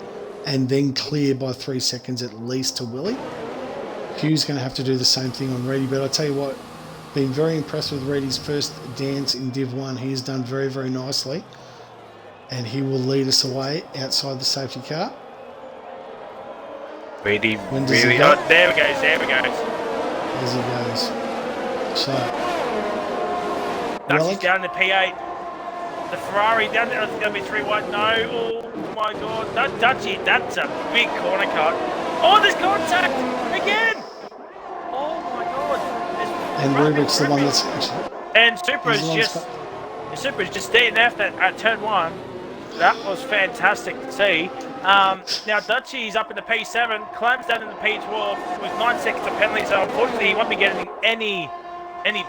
Speaker 1: and then clear by 3 seconds at least to Willie. Hugh's going to have to do the same thing on Reedy, but I'll tell you what, been very impressed with Reedy's first dance in Div 1. He has done very, very nicely, and he will lead us away outside the safety car.
Speaker 3: Reedy, really? Oh, there we go, there we go.
Speaker 1: As he goes. So,
Speaker 3: Dutchy's down to P8. The Ferrari down there, it's going to be 3-1. No, oh my god. Dutchy, that's a big corner cut. Oh, there's contact again. Oh my god.
Speaker 1: And Rubik's the one that's actually.
Speaker 3: And Super is just staying after at turn 1. That was fantastic to see. Now Dutchy's up in the P7, Clem's down in the P12 with 9 seconds of penalty, so unfortunately he won't be getting any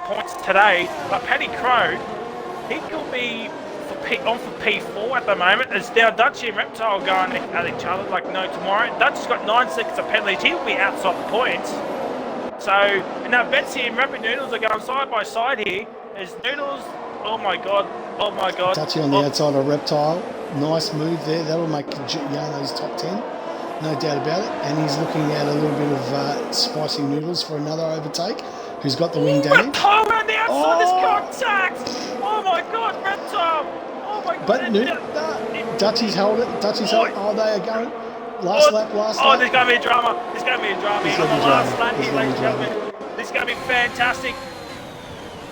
Speaker 3: points today. But Paddy Crow, he could be on for P4 at the moment. As now Dutchy and Reptile going at each other like no tomorrow. Dutchy's got 9 seconds of penalties, he'll be outside the points. So, and now Betsy and Rapid Noodles are going side by side here. As Noodles, oh my god.
Speaker 1: Dutchy on the outside of Reptile. Nice move there. That'll make Yano's top 10. No doubt about it. And he's looking at a little bit of Spicy Noodles for another overtake. Who's got the wing damage.
Speaker 3: Reptile around the outside, there's contact! Oh my god, Reptile! Oh my god.
Speaker 1: But Dutchy's held it. Dutchy's held it. Oh, they are going. Last lap.
Speaker 3: Oh, there's going to be a drama. There's going to be a drama here on the last lap here, ladies and gentlemen. This is going to be fantastic.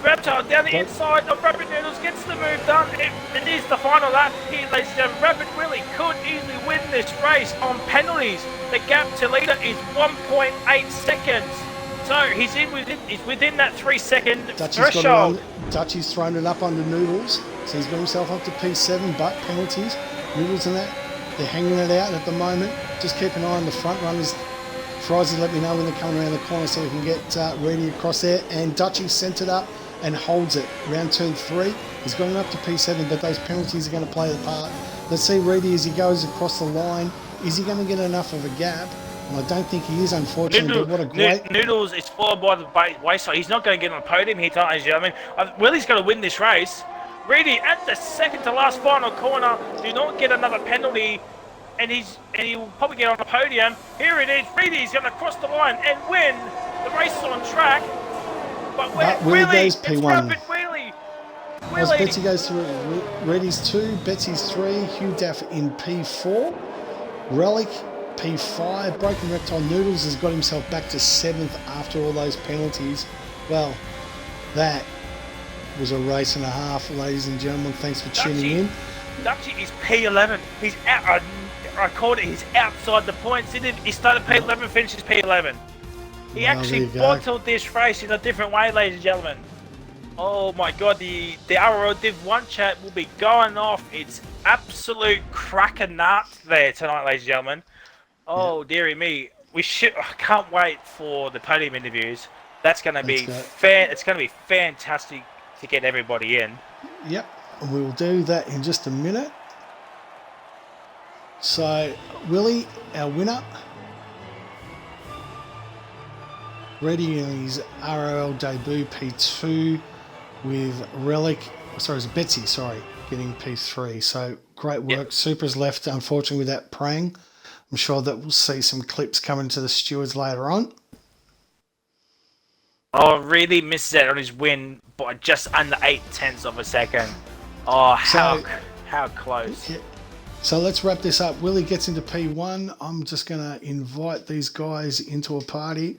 Speaker 3: Reptile down the inside of Rapid Noodles gets the move done. It is the final lap here, ladies and gentlemen. Rapid Willie could easily win this race on penalties. The gap to leader is 1.8 seconds. So he's within that 3 second threshold.
Speaker 1: Dutchy's thrown it up under Noodles. So he's got himself up to P7, but penalties. Noodles and that, they're hanging it out at the moment. Just keep an eye on the front runners. Frizy, let me know when they're coming around the corner so we can get Reedy across there. And Dutchy sent it up and holds it. Round turn 3, he's got him up to P7, but those penalties are going to play the part. Let's see Reedy as he goes across the line. Is he going to get enough of a gap? And I don't think he is, unfortunately, but what a great...
Speaker 3: Noodles is followed by the wayside. He's not going to get on the podium here tonight, ladies and gentlemen. Willie's going to win this race. Reedy at the second to last final corner, do not get another penalty, and he'll probably get on the podium. Here it is, Reedy's going to cross the line and win. The race is on track. But
Speaker 1: Willie goes P1.
Speaker 3: It's Rapid Willie.
Speaker 1: As Betsy goes through, Reedy's 2, Betsy's 3, Hugh Daff in P4, Relic P5, Broken Reptile Noodles has got himself back to 7th after all those penalties. Well, that was a race and a half, ladies and gentlemen. Thanks for tuning in.
Speaker 3: Dutchy is P11. He's out. I called it. He's outside the points. He started P11, finishes P11. He actually bottled this race in a different way, ladies and gentlemen. Oh my god, the RRL Div 1 chat will be going off. It's absolute cracker nut there tonight, ladies and gentlemen. Oh dearie me, I can't wait for the podium interviews. That's going to be it's going to be fantastic to get everybody in.
Speaker 1: Yep, we'll do that in just a minute. So Willie, our winner, ready in his RRL debut P2 with Relic. Sorry, it's Betsy. Getting P3. So great work. Yep. Super's left, unfortunately, with that prang. I'm sure that we'll see some clips coming to the stewards later on.
Speaker 3: Oh, really missed that on his win by just under 0.8 of a second. Oh, how close. Yeah.
Speaker 1: So let's wrap this up. Willie gets into P1. I'm just going to invite these guys into a party.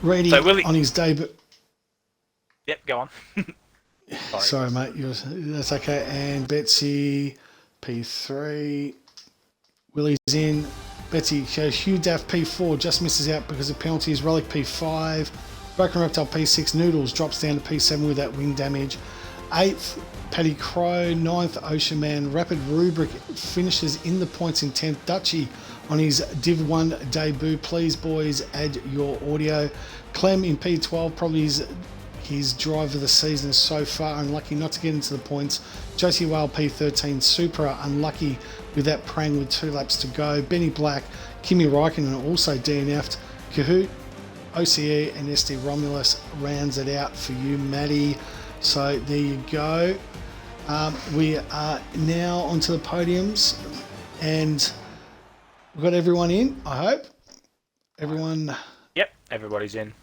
Speaker 1: Ready on his debut.
Speaker 3: Yep, go on.
Speaker 1: Sorry, mate. That's okay. And Betsy, P3. Willie's in. Betsy shows Hugh Daff P4, just misses out because of penalties. Relic P5. Broken Reptile P6. Noodles drops down to P7 with that wing damage. 8th, Paddy Crow. 9th, Ocean Man. Rapid Rubric finishes in the points in 10th. Dutchy on his Div 1 debut. Please, boys, add your audio. Clem in P12, probably his drive of the season so far. Unlucky not to get into the points. Josie Whale P13 super unlucky with that prang with 2 laps to go. Benny Black, Kimi Räikkönen also DNF'd. Kahoot, OCE and SD Romulus rounds it out for you, Matty. So there you go. We are now onto the podiums, and we've got everyone in, I hope. Everyone.
Speaker 3: Yep, everybody's in.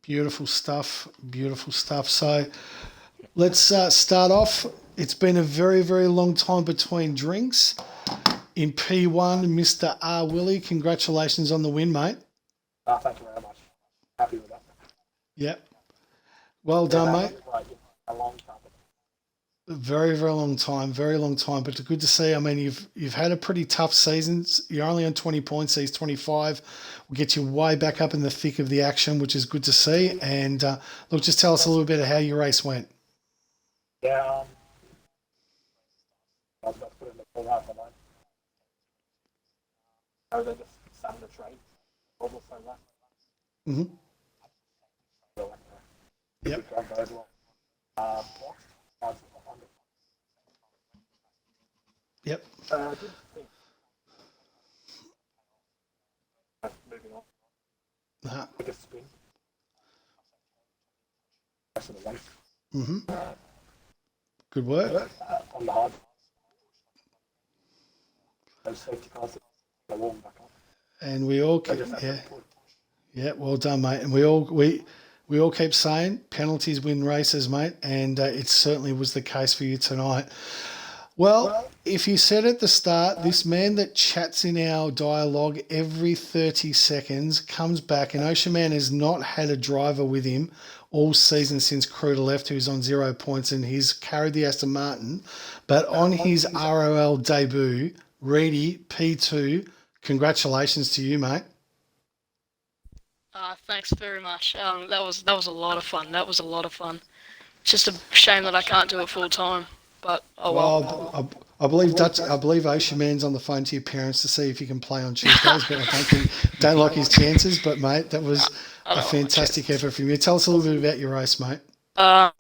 Speaker 1: Beautiful stuff. Beautiful stuff. So let's start off. It's been a very, very long time between drinks. In P1, Mr. R. Willie, congratulations on the win, mate.
Speaker 4: Thank you very much. Happy with that.
Speaker 1: Yep. Well done, mate.
Speaker 4: A long time.
Speaker 1: Very, very long time. Very long time. But good to see. I mean, you've had a pretty tough season. You're only on 20 points. He's 25. We'll get you way back up in the thick of the action, which is good to see. And look, just tell us a little bit of how your race went.
Speaker 4: Yeah. I was about to put in the full half of mine. I was just sat in the train. Almost so left.
Speaker 1: Mm-hmm. Yep. Yep.
Speaker 4: I didn't think. Moving on. With a spin. Rest of the race.
Speaker 1: Mm-hmm. Good work.
Speaker 4: On the hard. Those safety cars, they're warm back up.
Speaker 1: And we all, yeah, well done, mate. And we all keep saying penalties win races, mate, and it certainly was the case for you tonight. Well, if you said at the start, this man that chats in our dialogue every 30 seconds comes back, and Ocean Man has not had a driver with him all season since Kruder left, who's on 0 points, and he's carried the Aston Martin. But on his RRL debut, Reedy, P2, congratulations to you, mate.
Speaker 5: Thanks very much. That was a lot of fun. It's just a shame that I can't do it full time. But
Speaker 1: well. I believe Ocean Man's on the phone to your parents to see if you can play on Tuesdays, but I don't like his chances. But mate, that was a fantastic effort from you. Tell us a little bit about your race, mate.
Speaker 5: All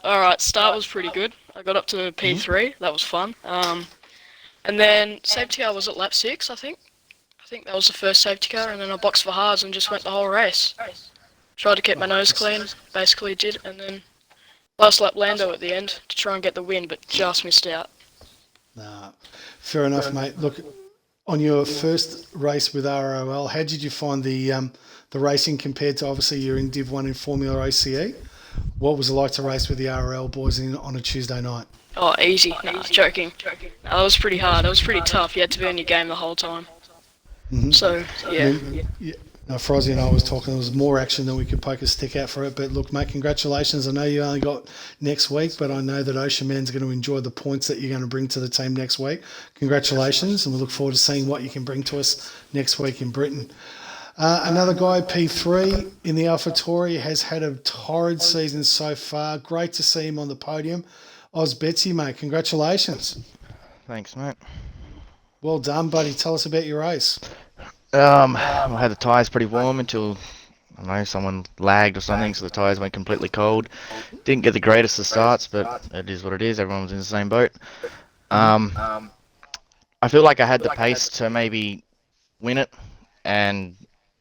Speaker 5: right, start was pretty good. I got up to P3. That was fun. And then safety car was at lap 6, I think. I think that was the first safety car, and then I boxed for hards and just went the whole race. Tried to keep my nose clean, basically did, and then last lap Lando at the end to try and get the win, but just missed out.
Speaker 1: Nah, fair enough, mate. Look, on your first race with RRL, how did you find the racing compared to, obviously you're in Div 1 in Formula OCE? What was it like to race with the RRL boys on a Tuesday night?
Speaker 5: Oh, easy. Nah, joking. No, it was pretty hard. It was pretty tough. You had to be on your game the whole time.
Speaker 1: Mm-hmm.
Speaker 5: So, yeah.
Speaker 1: Now, Frozzy and I was talking, there was more action than we could poke a stick out for it. But look, mate, congratulations. I know you only got next week, but I know that Ocean Man's going to enjoy the points that you're going to bring to the team next week. Congratulations, and we look forward to seeing what you can bring to us next week in Britain. Another guy, P3, in the AlphaTauri, has had a torrid season so far. Great to see him on the podium. Oz Betsy, mate, congratulations.
Speaker 2: Thanks, mate.
Speaker 1: Well done, buddy. Tell us about your race.
Speaker 2: I had the tyres pretty warm until, I don't know, someone lagged or something, so the tyres went completely cold. Didn't get the greatest of starts, but it is what it is. Everyone was in the same boat. I feel like I had the pace to maybe win it, and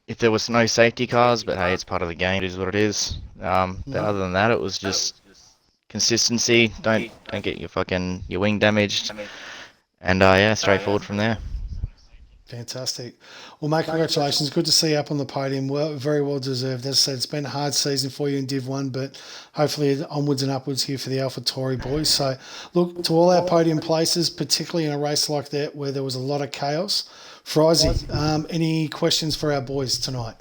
Speaker 2: if there was no safety cars, but hey, it's part of the game. It is what it is. But other than that, it was just consistency. Don't get your wing damaged, and yeah, straightforward from there.
Speaker 1: Fantastic. Well, mate, congratulations. Good to see you up on the podium. Well, very well deserved. As I said, it's been a hard season for you in Div 1, but hopefully onwards and upwards here for the AlphaTauri boys. So, look, to all our podium places, particularly in a race like that where there was a lot of chaos. Frozzy, any questions for our boys tonight?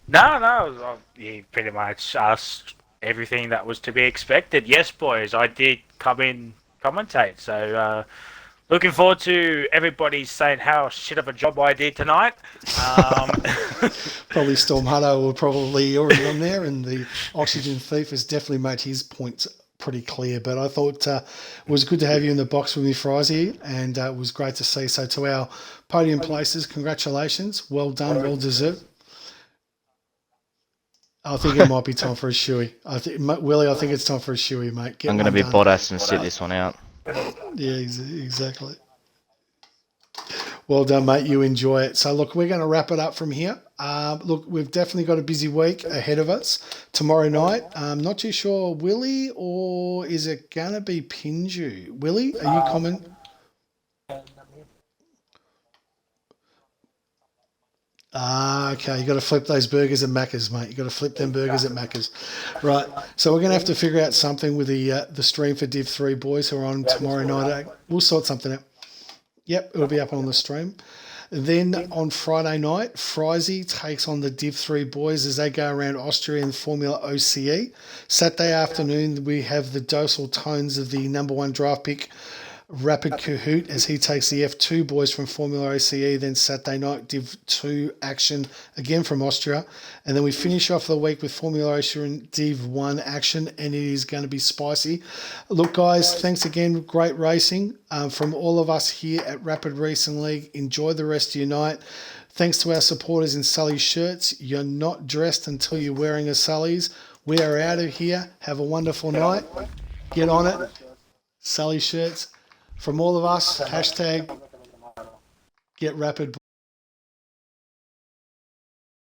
Speaker 3: No. You pretty much asked everything that was to be expected. Yes, boys, I did come in commentate. So, looking forward to everybody saying how shit of a job I did tonight.
Speaker 1: Probably Storm Hutto will probably already on there, and the Oxygen Thief has definitely made his points pretty clear. But I thought it was good to have you in the box with me, Frozzy, and it was great to see. So to our podium places, congratulations. Well done, well deserved. I think it might be time for a shoey. Willie, I think it's time for a shoey, mate. Get
Speaker 2: I'm going to
Speaker 1: one
Speaker 2: be
Speaker 1: done.
Speaker 2: Bottas and sit this one out.
Speaker 1: Yeah, exactly. Well done, mate. You enjoy it. So, look, we're going to wrap it up from here. Look, we've definitely got a busy week ahead of us. Tomorrow night, I'm not too sure, Willie, or is it going to be Pinju? Willie, are you coming? Okay. You got to flip those burgers at Macca's, mate. You got to flip them burgers at Macca's, right? So we're going to have to figure out something with the stream for Div3 boys who are on tomorrow night. We'll sort something out. Yep, it'll be up on the stream. Then on Friday night, Frizy takes on the Div3 boys as they go around Austria in Formula OCE. Saturday afternoon, we have the docile tones of the number 1 draft pick, Rapid Kahoot, as he takes the F2 boys from Formula OCE. Then Saturday night, Div 2 action again from Austria. And then we finish off the week with Formula Austria and Div 1 action, and it is going to be spicy. Look, guys, thanks again. Great racing from all of us here at Rapid Racing League. Enjoy the rest of your night. Thanks to our supporters in Sully's shirts. You're not dressed until you're wearing a Sully's. We are out of here. Have a wonderful night. Get on it. Sully shirts. From all of us, hashtag Get Rapid.